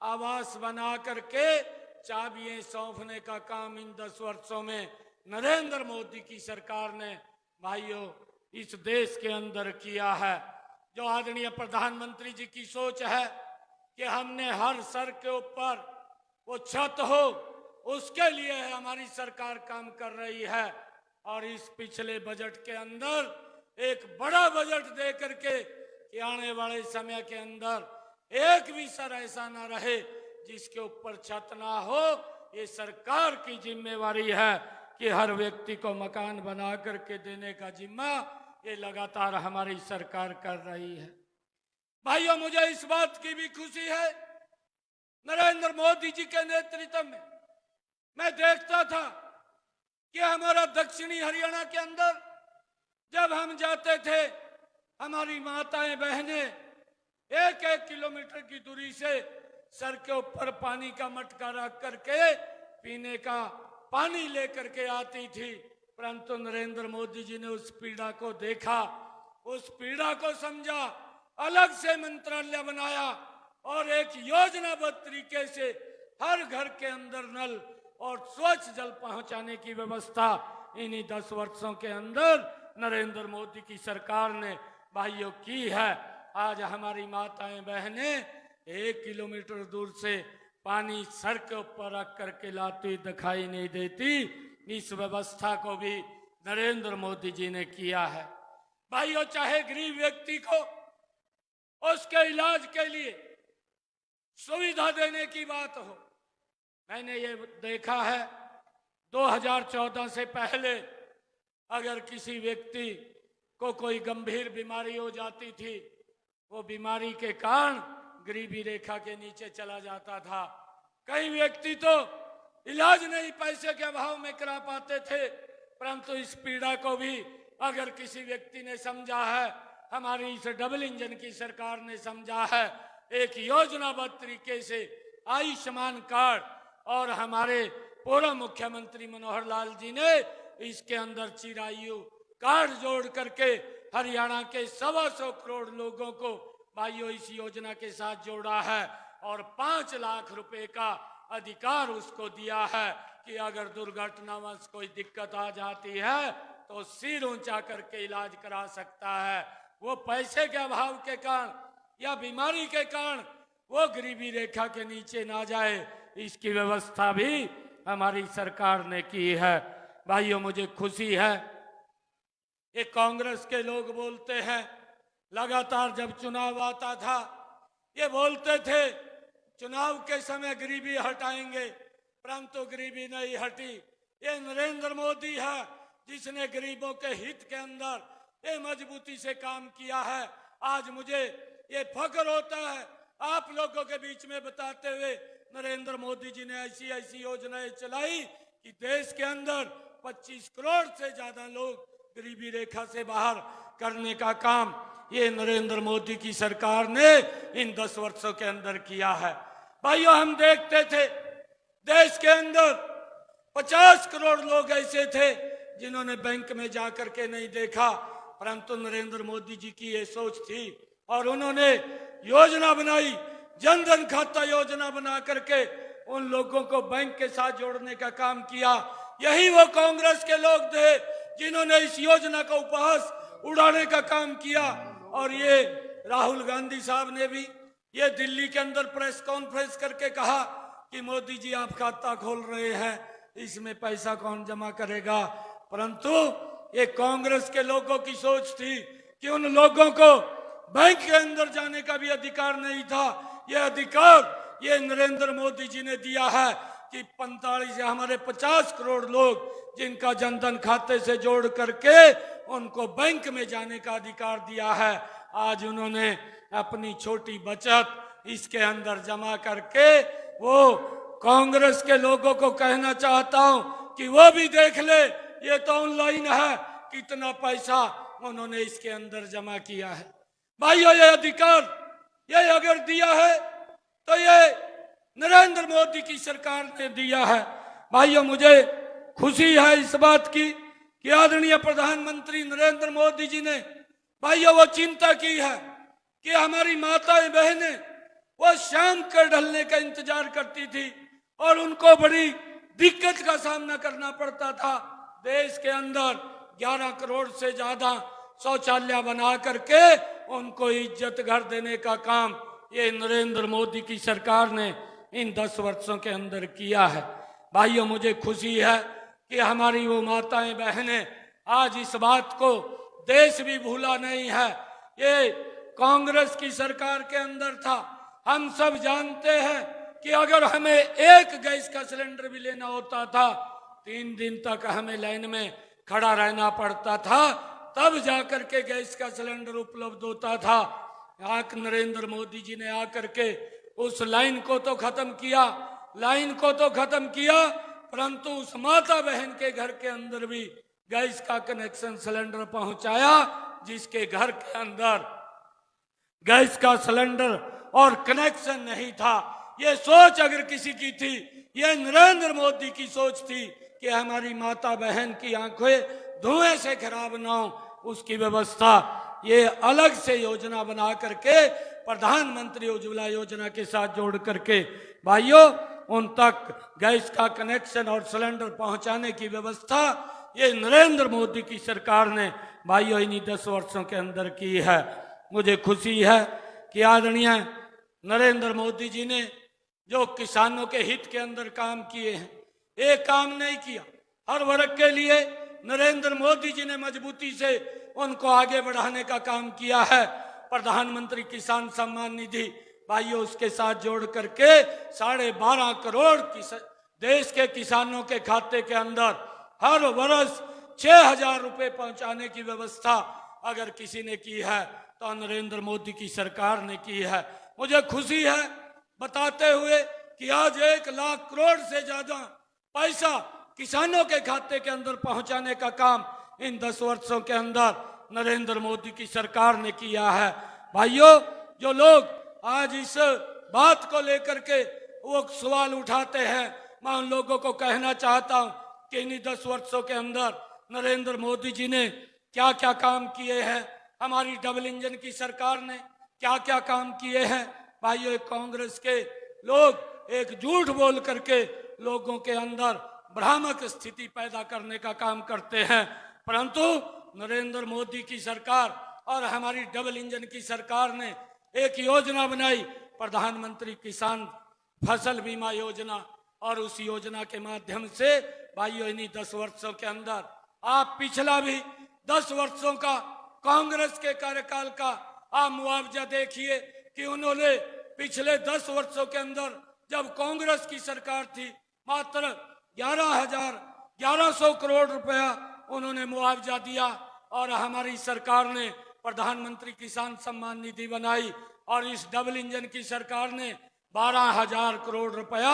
आवास बना करके चाबियां सौंपने का काम इन 10 वर्षों में नरेंद्र मोदी की सरकार ने भाइयों इस देश के अंदर किया है। जो आदरणीय प्रधानमंत्री जी की सोच है कि हमने हर सर के ऊपर वो छत हो, उसके लिए हमारी सरकार काम कर रही है। और इस पिछले बजट के अंदर एक बड़ा बजट दे करके कि आने वाले समय के अंदर एक भी सर ऐसा ना रहे जिसके ऊपर छत ना हो। ये सरकार की जिम्मेवारी है कि हर व्यक्ति को मकान बना करके देने का जिम्मा ये लगातार हमारी सरकार कर रही है। भाइयों, मुझे इस बात की भी खुशी है, नरेंद्र मोदी जी के नेतृत्व में मैं देखता था कि हमारा दक्षिणी हरियाणा के अंदर जब हम जाते थे, हमारी माताएं बहनें 1-1 किलोमीटर की दूरी से सर के ऊपर पानी का मटका रख करके पीने का पानी लेकर के आती थी। परंतु नरेंद्र मोदी जी ने उस पीड़ा को देखा, उस पीड़ा को समझा, अलग से मंत्रालय बनाया और एक योजनाबद्ध तरीके से हर घर के अंदर नल और स्वच्छ जल पहुंचाने की व्यवस्था इन्हीं 10 वर्षों के अंदर नरेंद्र मोदी की सरकार ने भाइयों की है। आज हमारी माताएं बहनें 1 किलोमीटर दूर से पानी सर के ऊपर रख करके लाती दिखाई नहीं देती। इस व्यवस्था को भी नरेंद्र मोदी जी ने किया है। भाइयों, चाहे गरीब व्यक्ति को उसके इलाज के लिए सुविधा देने की बात हो, मैंने ये देखा है 2014 से पहले अगर किसी व्यक्ति को कोई गंभीर बीमारी हो जाती थी, वो बीमारी के कारण गरीबी रेखा के नीचे चला जाता था। कई व्यक्ति तो इलाज नहीं पैसे के अभाव में करा पाते थे। परंतु इस पीड़ा को भी अगर किसी व्यक्ति ने समझा है, हमारी इस डबल इंजन की सरकार ने समझा है, एक योजनाबद्ध तरीके से आयुष्मान कार्ड और हमारे पूर्व मुख्यमंत्री मनोहर लाल जी ने इसके अंदर चिरायु कार्ड जोड़ करके हरियाणा के 125 करोड़ लोगों को भाइयों इस योजना के साथ जोड़ा है और 5 लाख रुपए का अधिकार उसको दिया है कि अगर दुर्घटनावश कोई दिक्कत आ जाती है तो सिर ऊंचा करके इलाज करा सकता है। वो पैसे के अभाव के कारण या बीमारी के कारण वो गरीबी रेखा के नीचे ना जाए, इसकी व्यवस्था भी हमारी सरकार ने की है। भाइयों, मुझे खुशी है, ये कांग्रेस के लोग बोलते हैं, लगातार जब चुनाव आता था ये बोलते थे चुनाव के समय गरीबी हटाएंगे, परंतु गरीबी नहीं हटी। ये नरेंद्र मोदी है जिसने गरीबों के हित के अंदर ये मजबूती से काम किया है। आज मुझे ये फख्र होता है आप लोगों के बीच में बताते हुए, नरेंद्र मोदी जी ने ऐसी ऐसी योजनाएं चलाई कि देश के अंदर 25 करोड़ से ज्यादा लोग गरीबी रेखा से बाहर करने का काम ये नरेंद्र मोदी की सरकार ने इन 10 वर्षों के अंदर किया है। भाइयों, हम देखते थे देश के अंदर 50 करोड़ लोग ऐसे थे जिन्होंने बैंक में जाकर के नहीं देखा, परंतु नरेंद्र मोदी जी की ये सोच थी और उन्होंने योजना बनाई, जनधन खाता योजना बना करके उन लोगों को बैंक के साथ जोड़ने का काम किया। यही वो कांग्रेस के लोग थे जिन्होंने इस योजना का उपहास उड़ाने का काम किया। और ये राहुल गांधी साहब ने भी ये दिल्ली के अंदर प्रेस कॉन्फ्रेंस करके कहा कि मोदी जी आप खाता खोल रहे हैं, इसमें पैसा कौन जमा करेगा। परंतु ये कांग्रेस के लोगों की सोच थी कि उन लोगों को बैंक के अंदर जाने का भी अधिकार नहीं था। ये अधिकार ये नरेंद्र मोदी जी ने दिया है कि 45 या हमारे 50 करोड़ लोग जिनका जनधन खाते से जोड़ करके उनको बैंक में जाने का अधिकार दिया है। आज उन्होंने अपनी छोटी बचत इसके अंदर जमा करके वो कांग्रेस के लोगों को कहना चाहता हूं कि वो भी देख ले, ये तो ऑनलाइन है कितना पैसा उन्होंने इसके अंदर जमा किया है। भाइयों, ये अधिकार ये अगर दिया है तो ये नरेंद्र मोदी की सरकार ने दिया है। भाइयों, मुझे खुशी है इस बात की कि आदरणीय प्रधानमंत्री नरेंद्र मोदी जी ने भाइयों वो चिंता की है कि हमारी माताएं बहनें वो शाम कर ढलने का इंतजार करती थी और उनको बड़ी दिक्कत का सामना करना पड़ता था। देश के अंदर 11 करोड़ से ज्यादा शौचालय बना करके उनको इज्जत घर देने का काम ये नरेंद्र मोदी की सरकार ने इन 10 वर्षों के अंदर किया है। भाइयों, मुझे खुशी है कि हमारी वो माताएं बहनें आज इस बात को देश भी भूला नहीं है। ये कांग्रेस की सरकार के अंदर था। हम सब जानते हैं कि अगर हमें एक गैस का सिलेंडर भी लेना होता था 3 दिन तक हमें लाइन में खड़ा रहना पड़ता था, तब जाकर के गैस का सिलेंडर उपलब्ध होता था। आज नरेंद्र मोदी जी ने आकर के उस लाइन को तो खत्म किया, परंतु उस माता बहन के घर के अंदर भी गैस का कनेक्शन सिलेंडर पहुंचाया, जिसके घर के अंदर गैस का सिलेंडर और कनेक्शन नहीं था। ये सोच अगर किसी की थी, ये नरेंद्र मोदी की सोच थी कि हमारी माता बहन की आंखें धुएं से खराब ना हो, उसकी व्यवस्था ये अलग से योजना बना करके प्रधानमंत्री उज्ज्वला योजना के साथ जोड़ करके भाइयों उन तक गैस का कनेक्शन और सिलेंडर पहुंचाने की व्यवस्था ये नरेंद्र मोदी की सरकार ने भाइयों इन्हीं 10 वर्षों के अंदर की है। मुझे खुशी है कि आदरणीय नरेंद्र मोदी जी ने जो किसानों के हित के अंदर काम किए हैं, एक काम नहीं किया। हर वर्ग के लिए नरेंद्र मोदी जी ने मजबूती से उनको आगे बढ़ाने का काम किया है। प्रधानमंत्री किसान सम्मान निधि भाइयों उसके साथ जोड़ करके 12.5 करोड़ देश के किसानों के खाते के अंदर हर वर्ष 6,000 रुपए पहुंचाने की व्यवस्था अगर किसी ने की है तो नरेंद्र मोदी की सरकार ने की है। मुझे खुशी है बताते हुए कि आज 1 लाख करोड़ से ज्यादा पैसा किसानों के खाते के अंदर पहुंचाने का काम इन 10 वर्षों के अंदर नरेंद्र मोदी की सरकार ने किया है। भाइयों, जो लोग आज इस बात को लेकर के वो सवाल उठाते हैं, मैं उन लोगों को कहना चाहता हूं कि इन 10 वर्षों के अंदर नरेंद्र मोदी जी ने क्या क्या काम किए हैं, हमारी डबल इंजन की सरकार ने क्या क्या काम किए हैं। भाइयों, कांग्रेस के लोग एक झूठ बोल करके लोगों के अंदर भ्रामक स्थिति पैदा करने का काम करते हैं, परंतु नरेंद्र मोदी की सरकार और हमारी डबल इंजन की सरकार ने एक योजना बनाई, प्रधानमंत्री किसान फसल बीमा योजना, और उस योजना के माध्यम से भाइयों इन्हीं 10 वर्षों के अंदर आप पिछला भी 10 वर्षों का कांग्रेस के कार्यकाल का आप मुआवजा देखिए कि उन्होंने पिछले 10 वर्षों के अंदर जब कांग्रेस की सरकार थी मात्र 11,100 करोड़ रुपया उन्होंने मुआवजा दिया, और हमारी सरकार ने प्रधानमंत्री किसान सम्मान निधि बनाई और इस डबल इंजन की सरकार ने 12,000 करोड़ रुपया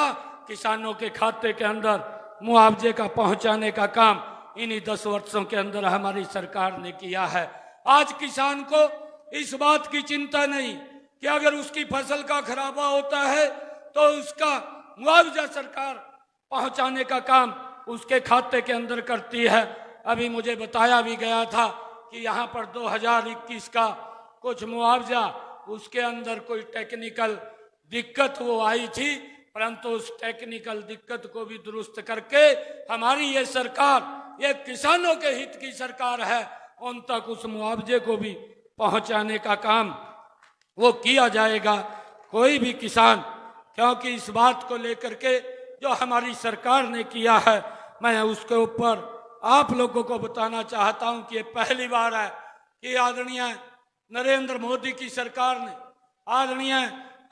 किसानों के खाते के अंदर मुआवजे का पहुंचाने का काम इन्हीं 10 वर्षों के अंदर हमारी सरकार ने किया है। आज किसान को इस बात की चिंता नहीं कि अगर उसकी फसल का खराबा होता है तो उसका मुआवजा सरकार पहुंचाने का काम उसके खाते के अंदर करती है। अभी मुझे बताया भी गया था कि यहाँ पर 2021 का कुछ मुआवजा उसके अंदर कोई टेक्निकल दिक्कत वो आई थी, परंतु उस टेक्निकल दिक्कत को भी दुरुस्त करके हमारी ये सरकार ये किसानों के हित की सरकार है, उन तक उस मुआवजे को भी पहुंचाने का काम वो किया जाएगा। कोई भी किसान, क्योंकि इस बात को लेकर के जो हमारी सरकार ने किया है मैं उसके ऊपर आप लोगों को बताना चाहता हूं कि ये पहली बार है कि आदरणीय नरेंद्र मोदी की सरकार ने, आदरणीय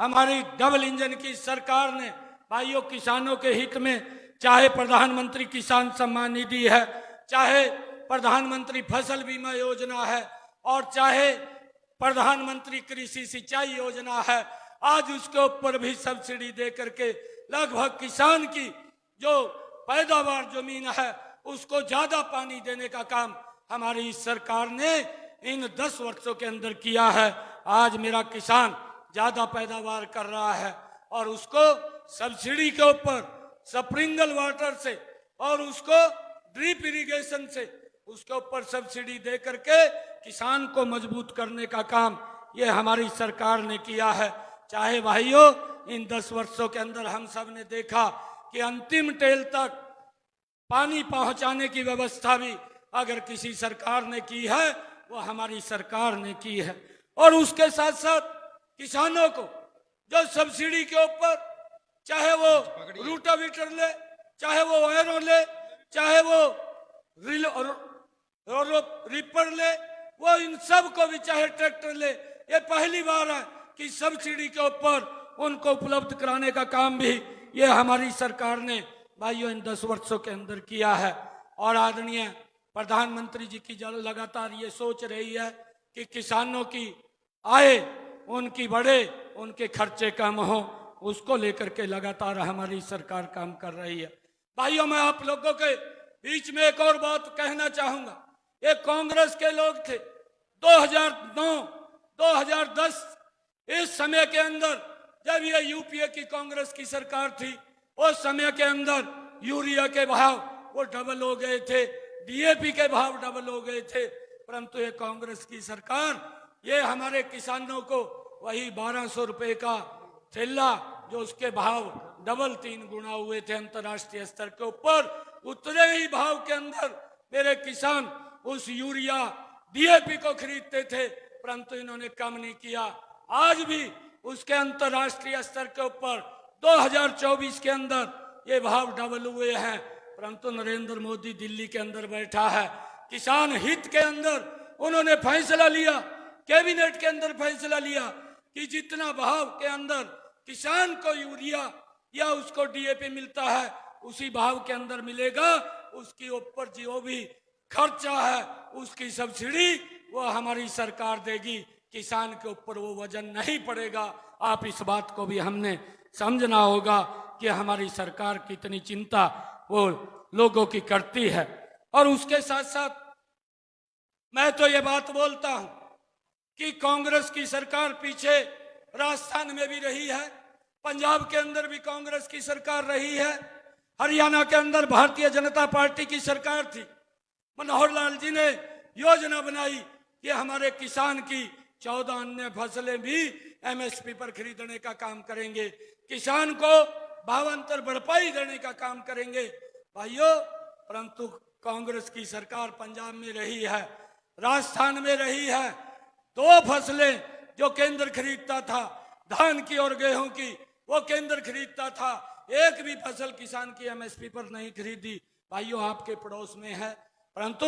हमारी डबल इंजन की सरकार ने भाइयों किसानों के हित में, चाहे प्रधानमंत्री किसान सम्मान निधि है, चाहे प्रधानमंत्री फसल बीमा योजना है, और चाहे प्रधानमंत्री कृषि सिंचाई योजना है, आज उसके ऊपर भी सब्सिडी दे करके लगभग किसान की जो पैदावार जमीन है उसको ज्यादा पानी देने का काम हमारी इस सरकार ने इन 10 वर्षों के अंदर किया है। आज मेरा किसान ज्यादा पैदावार कर रहा है और उसको सब्सिडी के ऊपर स्प्रिंगल वाटर से और उसको ड्रिप इरिगेशन से उसके ऊपर सब्सिडी दे करके किसान को मजबूत करने का काम ये हमारी सरकार ने किया है। चाहे भाइयों इन 10 वर्षों के अंदर हम सब ने देखा कि अंतिम टेल तक पानी पहुंचाने की व्यवस्था भी अगर किसी सरकार ने की है वो हमारी सरकार ने की है। और उसके साथ साथ किसानों को जो सब्सिडी के ऊपर, चाहे वो रूटावीटर ले, चाहे वो वायरों ले, चाहे वो रिपर ले, वो इन सब को भी, चाहे ट्रैक्टर ले, ये पहली बार है कि सब्सिडी के ऊपर उनको उपलब्ध कराने का काम भी ये हमारी सरकार ने भाइयों इन 10 वर्षों के अंदर किया है। और आदरणीय प्रधानमंत्री जी की लगातार ये सोच रही है कि किसानों की आय उनकी बढ़े, उनके खर्चे कम हो, उसको लेकर के लगातार हमारी सरकार काम कर रही है। भाइयों मैं आप लोगों के बीच में एक और बात कहना चाहूंगा। ये कांग्रेस के लोग थे 2009, 2010 इस समय के अंदर जब ये यूपीए की कांग्रेस की सरकार थी, उस समय के अंदर यूरिया के भाव वो डबल हो गए थे, डीएपी के भाव डबल हो गए थे, परंतु ये कांग्रेस की सरकार ये हमारे किसानों को वही 1200 रुपए का थैला जो उसके भाव डबल 3 गुना हुए थे अंतर्राष्ट्रीय स्तर के ऊपर, उतने ही भाव के अंदर मेरे किसान उस यूरिया डीएपी को खरीदते थे, परंतु इन्होंने कम नहीं किया। आज भी उसके अंतर्राष्ट्रीय स्तर के ऊपर 2024 के अंदर ये भाव डबल हुए हैं, परंतु नरेंद्र मोदी दिल्ली के अंदर बैठा है, किसान हित के अंदर उन्होंने फैसला लिया, कैबिनेट के अंदर फैसला लिया कि जितना भाव के अंदर किसान को यूरिया या उसको डीएपी मिलता है उसी भाव के अंदर मिलेगा, उसके ऊपर जो भी खर्चा है उसकी सब्सिडी वो हमारी सरकार देगी, किसान के ऊपर वो वजन नहीं पड़ेगा। आप इस बात को भी हमने समझना होगा कि हमारी सरकार कितनी चिंता वो लोगों की करती है। और उसके साथ साथ मैं तो ये बात बोलता हूं कि कांग्रेस की सरकार पीछे राजस्थान में भी रही है, पंजाब के अंदर भी कांग्रेस की सरकार रही है, हरियाणा के अंदर भारतीय जनता पार्टी की सरकार थी। मनोहर लाल जी ने योजना बनाई कि हमारे किसान की 14 अन्य फसलें भी एमएसपी पर खरीदने का काम करेंगे, किसान को भावांतर भरपाई देने का काम करेंगे। भाइयों परंतु कांग्रेस की सरकार पंजाब में रही है, राजस्थान में रही है, 2 फसलें जो केंद्र खरीदता था, धान की और गेहूं की, वो केंद्र खरीदता था, एक भी फसल किसान की एमएसपी पर नहीं खरीदी। भाइयों आपके पड़ोस में है, परंतु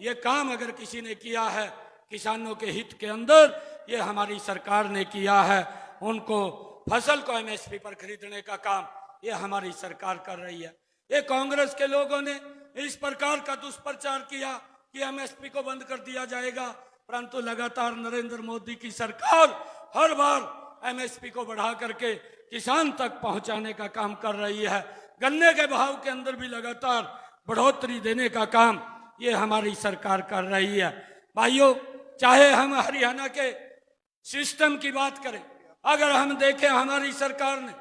ये काम अगर किसी ने किया है किसानों के हित के अंदर, ये हमारी सरकार ने किया है। उनको फसल को एमएसपी पर खरीदने का काम ये हमारी सरकार कर रही है। ये कांग्रेस के लोगों ने इस प्रकार का दुष्प्रचार किया कि एमएसपी को बंद कर दिया जाएगा, परंतु लगातार नरेंद्र मोदी की सरकार हर बार एमएसपी को बढ़ा करके किसान तक पहुंचाने का काम कर रही है। गन्ने के भाव के अंदर भी लगातार बढ़ोतरी देने का काम ये हमारी सरकार कर रही है। भाइयों चाहे हम हरियाणा के सिस्टम की बात करें, अगर हम देखें हमारी सरकार ने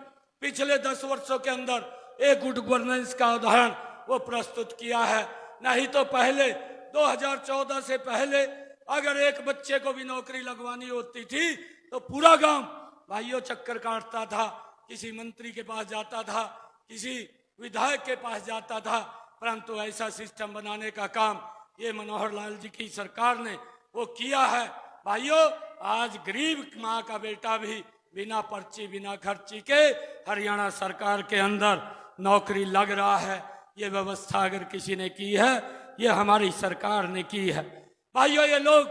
पिछले 10 वर्षों के अंदर एक गुड गवर्नेंस का उदाहरण वो प्रस्तुत किया है। नहीं तो पहले 2014 से पहले अगर एक बच्चे को भी नौकरी लगवानी होती थी तो पूरा गांव भाइयों चक्कर काटता था, किसी मंत्री के पास जाता था, किसी विधायक के पास जाता था, परंतु ऐसा सिस्टम बनाने का काम ये मनोहर लाल जी की सरकार ने वो किया है। भाइयों आज गरीब माँ का बेटा भी बिना पर्ची बिना खर्ची के हरियाणा सरकार के अंदर नौकरी लग रहा है। ये व्यवस्था अगर किसी ने की है ये हमारी सरकार ने की है। भाइयों, ये लोग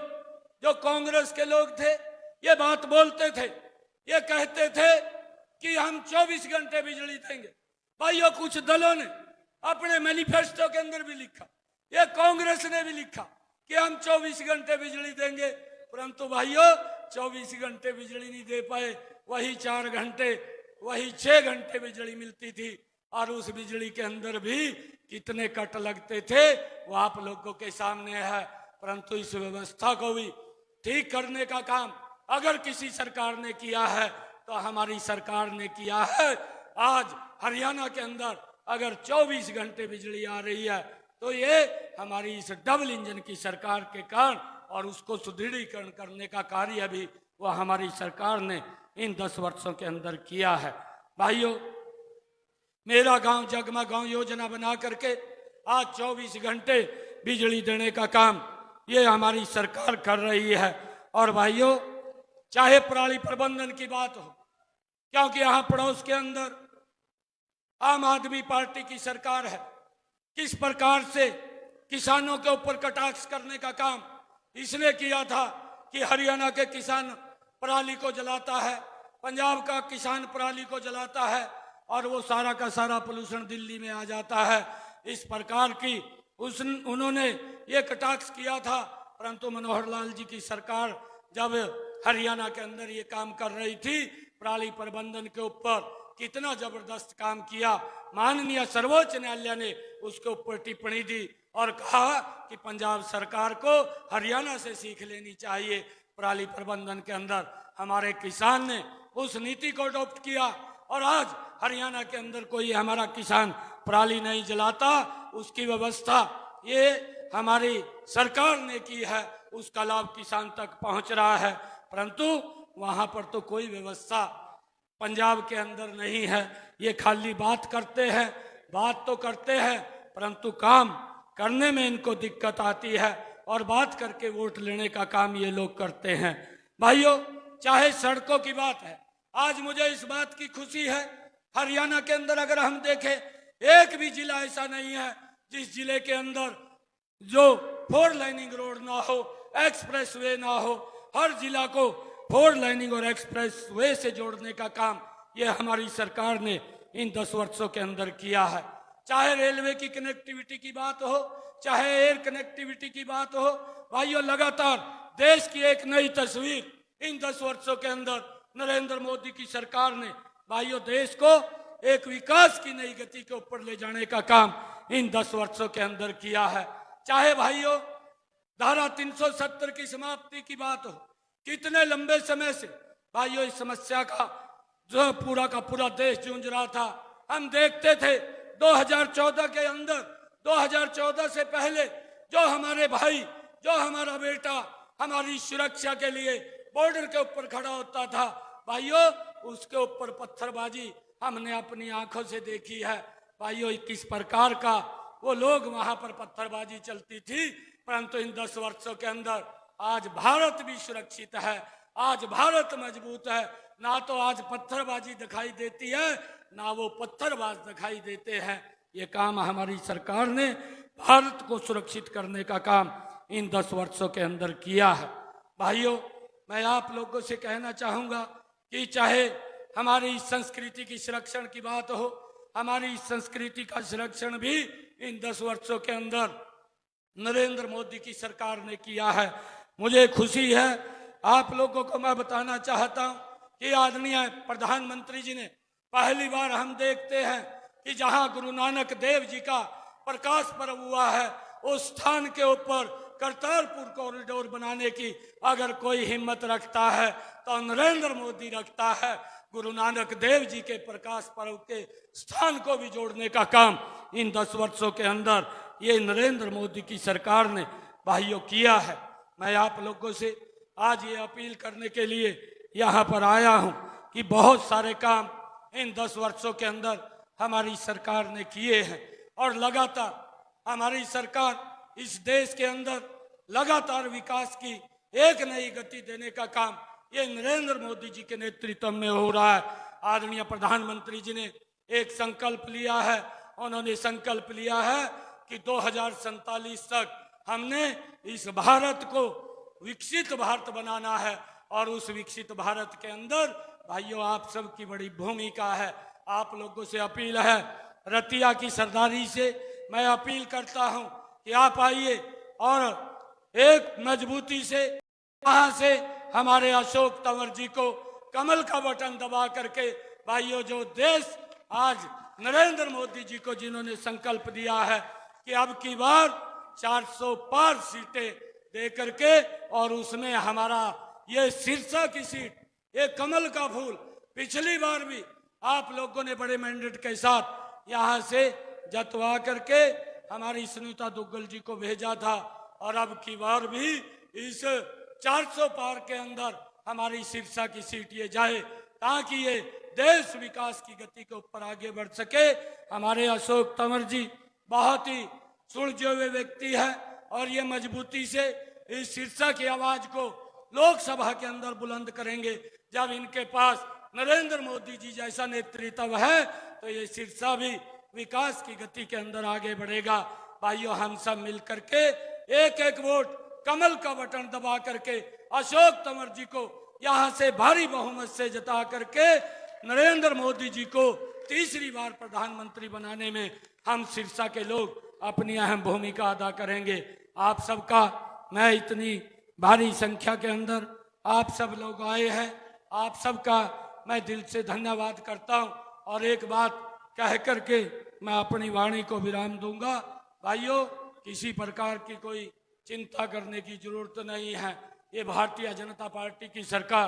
जो कांग्रेस के लोग थे ये बात बोलते थे, ये कहते थे कि हम 24 घंटे बिजली देंगे। भाइयों, कुछ दलों ने अपने मैनिफेस्टो के अंदर भी लिखा, ये कांग्रेस ने भी लिखा कि हम 24 घंटे बिजली देंगे, परंतु भाइयों 24 घंटे बिजली नहीं दे पाए। वही 4 घंटे, वही 6 घंटे बिजली मिलती थी और उस बिजली के अंदर भी कितने कट लगते थे वो आप लोगों के सामने है। परंतु इस व्यवस्था को भी ठीक करने का काम अगर किसी सरकार ने किया है तो हमारी सरकार ने किया है। आज हरियाणा के अंदर अगर 24 घंटे बिजली आ रही है तो ये हमारी इस डबल इंजन की सरकार के कारण, और उसको सुदृढ़ीकरण करने का कार्य भी वह हमारी सरकार ने इन 10 वर्षों के अंदर किया है। भाइयों, मेरा गांव जगमा गांव योजना बना करके आज 24 घंटे बिजली देने का काम ये हमारी सरकार कर रही है। और भाइयों, चाहे पराली प्रबंधन की बात हो, क्योंकि यहां पड़ोस के अंदर आम आदमी पार्टी की सरकार है, किस प्रकार से किसानों के ऊपर कटाक्ष करने का काम इसने किया था कि हरियाणा के किसान पराली को जलाता है, पंजाब का किसान पराली को जलाता है और वो सारा का सारा पोल्यूशन दिल्ली में आ जाता है। इस प्रकार की उन्होंने ये कटाक्ष किया था। परंतु मनोहर लाल जी की सरकार जब हरियाणा के अंदर ये काम कर रही थी, पराली प्रबंधन के ऊपर कितना जबरदस्त काम किया। माननीय सर्वोच्च न्यायालय ने उसके ऊपर टिप्पणी दी और कहा कि पंजाब सरकार को हरियाणा से सीख लेनी चाहिए। पराली प्रबंधन के अंदर हमारे किसान ने उस नीति को अडॉप्ट किया और आज हरियाणा के अंदर कोई हमारा किसान पराली नहीं जलाता। उसकी व्यवस्था ये हमारी सरकार ने की है, उसका लाभ किसान तक पहुंच रहा है। परंतु वहां पर तो कोई व्यवस्था पंजाब के अंदर नहीं है। ये खाली बात करते हैं, बात तो करते हैं परंतु काम करने में इनको दिक्कत आती है और बात करके वोट लेने का काम ये लोग करते हैं। भाइयों, चाहे सड़कों की बात है, आज मुझे इस बात की खुशी है हरियाणा के अंदर अगर हम देखें एक भी जिला ऐसा नहीं है जिस जिले के अंदर जो 4 लाइनिंग रोड ना हो, एक्सप्रेस वे ना हो। हर जिला को 4 लाइनिंग और एक्सप्रेस वे से जोड़ने का काम ये हमारी सरकार ने इन 10 वर्षों के अंदर किया है। चाहे रेलवे की कनेक्टिविटी की बात हो, चाहे एयर कनेक्टिविटी की बात हो, भाइयों लगातार देश की एक नई तस्वीर इन 10 वर्षों के अंदर नरेंद्र मोदी की सरकार ने भाइयों देश को एक विकास की नई गति के ऊपर ले जाने का काम इन 10 वर्षों के अंदर किया है। चाहे भाइयों धारा 370 की समाप्ति की बात हो, कितने लंबे समय से भाइयों इस समस्या का जो पूरा का पूरा देश जूझ रहा था। हम देखते थे 2014 के अंदर, 2014 से पहले जो हमारे भाई, जो हमारा बेटा हमारी सुरक्षा के लिए बॉर्डर के ऊपर खड़ा होता था, भाइयों उसके ऊपर पत्थरबाजी हमने अपनी आंखों से देखी है। भाइयों किस प्रकार का वो लोग वहां पर पत्थरबाजी चलती थी। परंतु इन 10 वर्षों के अंदर आज भारत भी सुरक्षित है, आज भारत मजबूत है। ना तो आज पत्थरबाजी दिखाई देती है, ना वो पत्थरबाज दिखाई देते हैं। ये काम हमारी सरकार ने भारत को सुरक्षित करने का काम इन 10 वर्षों के अंदर किया है। भाइयों, मैं आप लोगों से कहना चाहूंगा कि चाहे हमारी संस्कृति की संरक्षण की बात हो, हमारी संस्कृति का संरक्षण भी इन 10 वर्षों के अंदर नरेंद्र मोदी की सरकार ने किया है। मुझे खुशी है, आप लोगों को मैं बताना चाहता हूं कि आदरणीय प्रधानमंत्री जी ने पहली बार हम देखते हैं कि जहां गुरु नानक देव जी का प्रकाश पर्व हुआ है उस स्थान के ऊपर करतारपुर कॉरिडोर बनाने की अगर कोई हिम्मत रखता है तो नरेंद्र मोदी रखता है। गुरु नानक देव जी के प्रकाश पर्व के स्थान को भी जोड़ने का काम इन 10 वर्षों के अंदर ये नरेंद्र मोदी की सरकार ने भाइयों किया है। मैं आप लोगों से आज ये अपील करने के लिए यहाँ पर आया हूँ कि बहुत सारे काम इन 10 वर्षों के अंदर हमारी सरकार ने किए हैं और लगातार हमारी सरकार इस देश के अंदर लगातार विकास की एक नई गति देने का काम ये नरेंद्र मोदी जी के नेतृत्व में हो रहा है। आदरणीय प्रधानमंत्री जी ने एक संकल्प लिया है, उन्होंने संकल्प लिया है कि 2047 तक हमने इस भारत को विकसित भारत बनाना है और उस विकसित भारत के अंदर भाइयों आप सबकी बड़ी भूमिका है। आप लोगों से अपील है, रतिया की सरदारी से मैं अपील करता हूं कि आप आइए और एक मजबूती से वहां से हमारे अशोक तंवर जी को कमल का बटन दबा करके भाइयों जो देश आज नरेंद्र मोदी जी को जिन्होंने संकल्प दिया है कि अब की बार 400 पार सीटें दे करके और उसमें हमारा ये सिरसा की सीट, ये कमल का फूल, पिछली बार भी आप लोगों ने बड़े मैंडेट के साथ यहां से जतवा करके हमारी सुनीता दुग्गल जी को भेजा था और अब की बार भी इस 400 पार के अंदर हमारी सिरसा की सीट ये जाए ताकि ये देश विकास की गति के ऊपर आगे बढ़ सके। हमारे अशोक तंवर जी बहुत ही सुलझे हुए व्यक्ति है और ये मजबूती से इस सिरसा की आवाज को लोकसभा के अंदर बुलंद करेंगे। जब इनके पास नरेंद्र मोदी जी जैसा नेतृत्व है तो ये सिरसा भी विकास की गति के अंदर आगे बढ़ेगा। भाइयों हम सब मिलकर के एक एक वोट कमल का बटन दबा करके अशोक तंवर जी को यहां से भारी बहुमत से जता करके नरेंद्र मोदी जी को तीसरी बार प्रधानमंत्री बनाने में हम सिरसा के लोग अपनी अहम भूमिका अदा करेंगे। आप सबका मैं इतनी भारी संख्या के अंदर आप सब लोग आए हैं, आप सबका मैं दिल से धन्यवाद करता हूं और एक बात कह करके मैं अपनी वाणी को विराम दूंगा। भाइयों किसी प्रकार की कोई चिंता करने की जरूरत नहीं है। ये भारतीय जनता पार्टी की सरकार,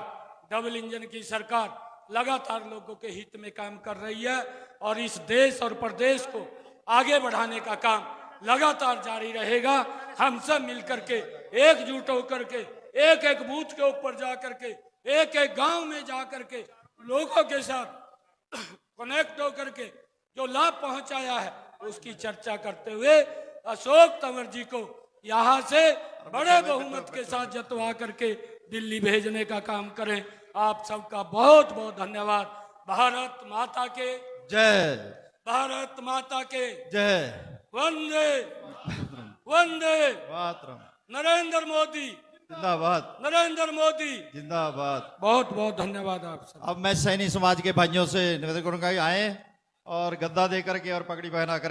डबल इंजन की सरकार लगातार लोगों के हित में काम कर रही है और इस देश और प्रदेश को आगे बढ़ाने का काम लगातार जारी रहेगा। हम सब मिलकर के एकजुट होकर के एक एक बूथ के ऊपर जा करके एक एक गांव में जा करके लोगों के साथ कनेक्ट होकर के जो लाभ पहुंचाया है उसकी चर्चा करते हुए अशोक तंवर जी को यहां से बड़े बहुमत के साथ जतवा करके दिल्ली भेजने का काम करें। आप सबका बहुत बहुत धन्यवाद। भारत माता के जय, भारत माता के जय, वंदे वंदे मातरम, नरेंद्र मोदी जिंदाबाद, नरेंद्र मोदी जिंदाबाद। बहुत बहुत धन्यवाद आप सब। अब मैं सैनी समाज के भाइयों से निवेदन करूंगा कि आए और गद्दा दे करके और पगड़ी पहना कर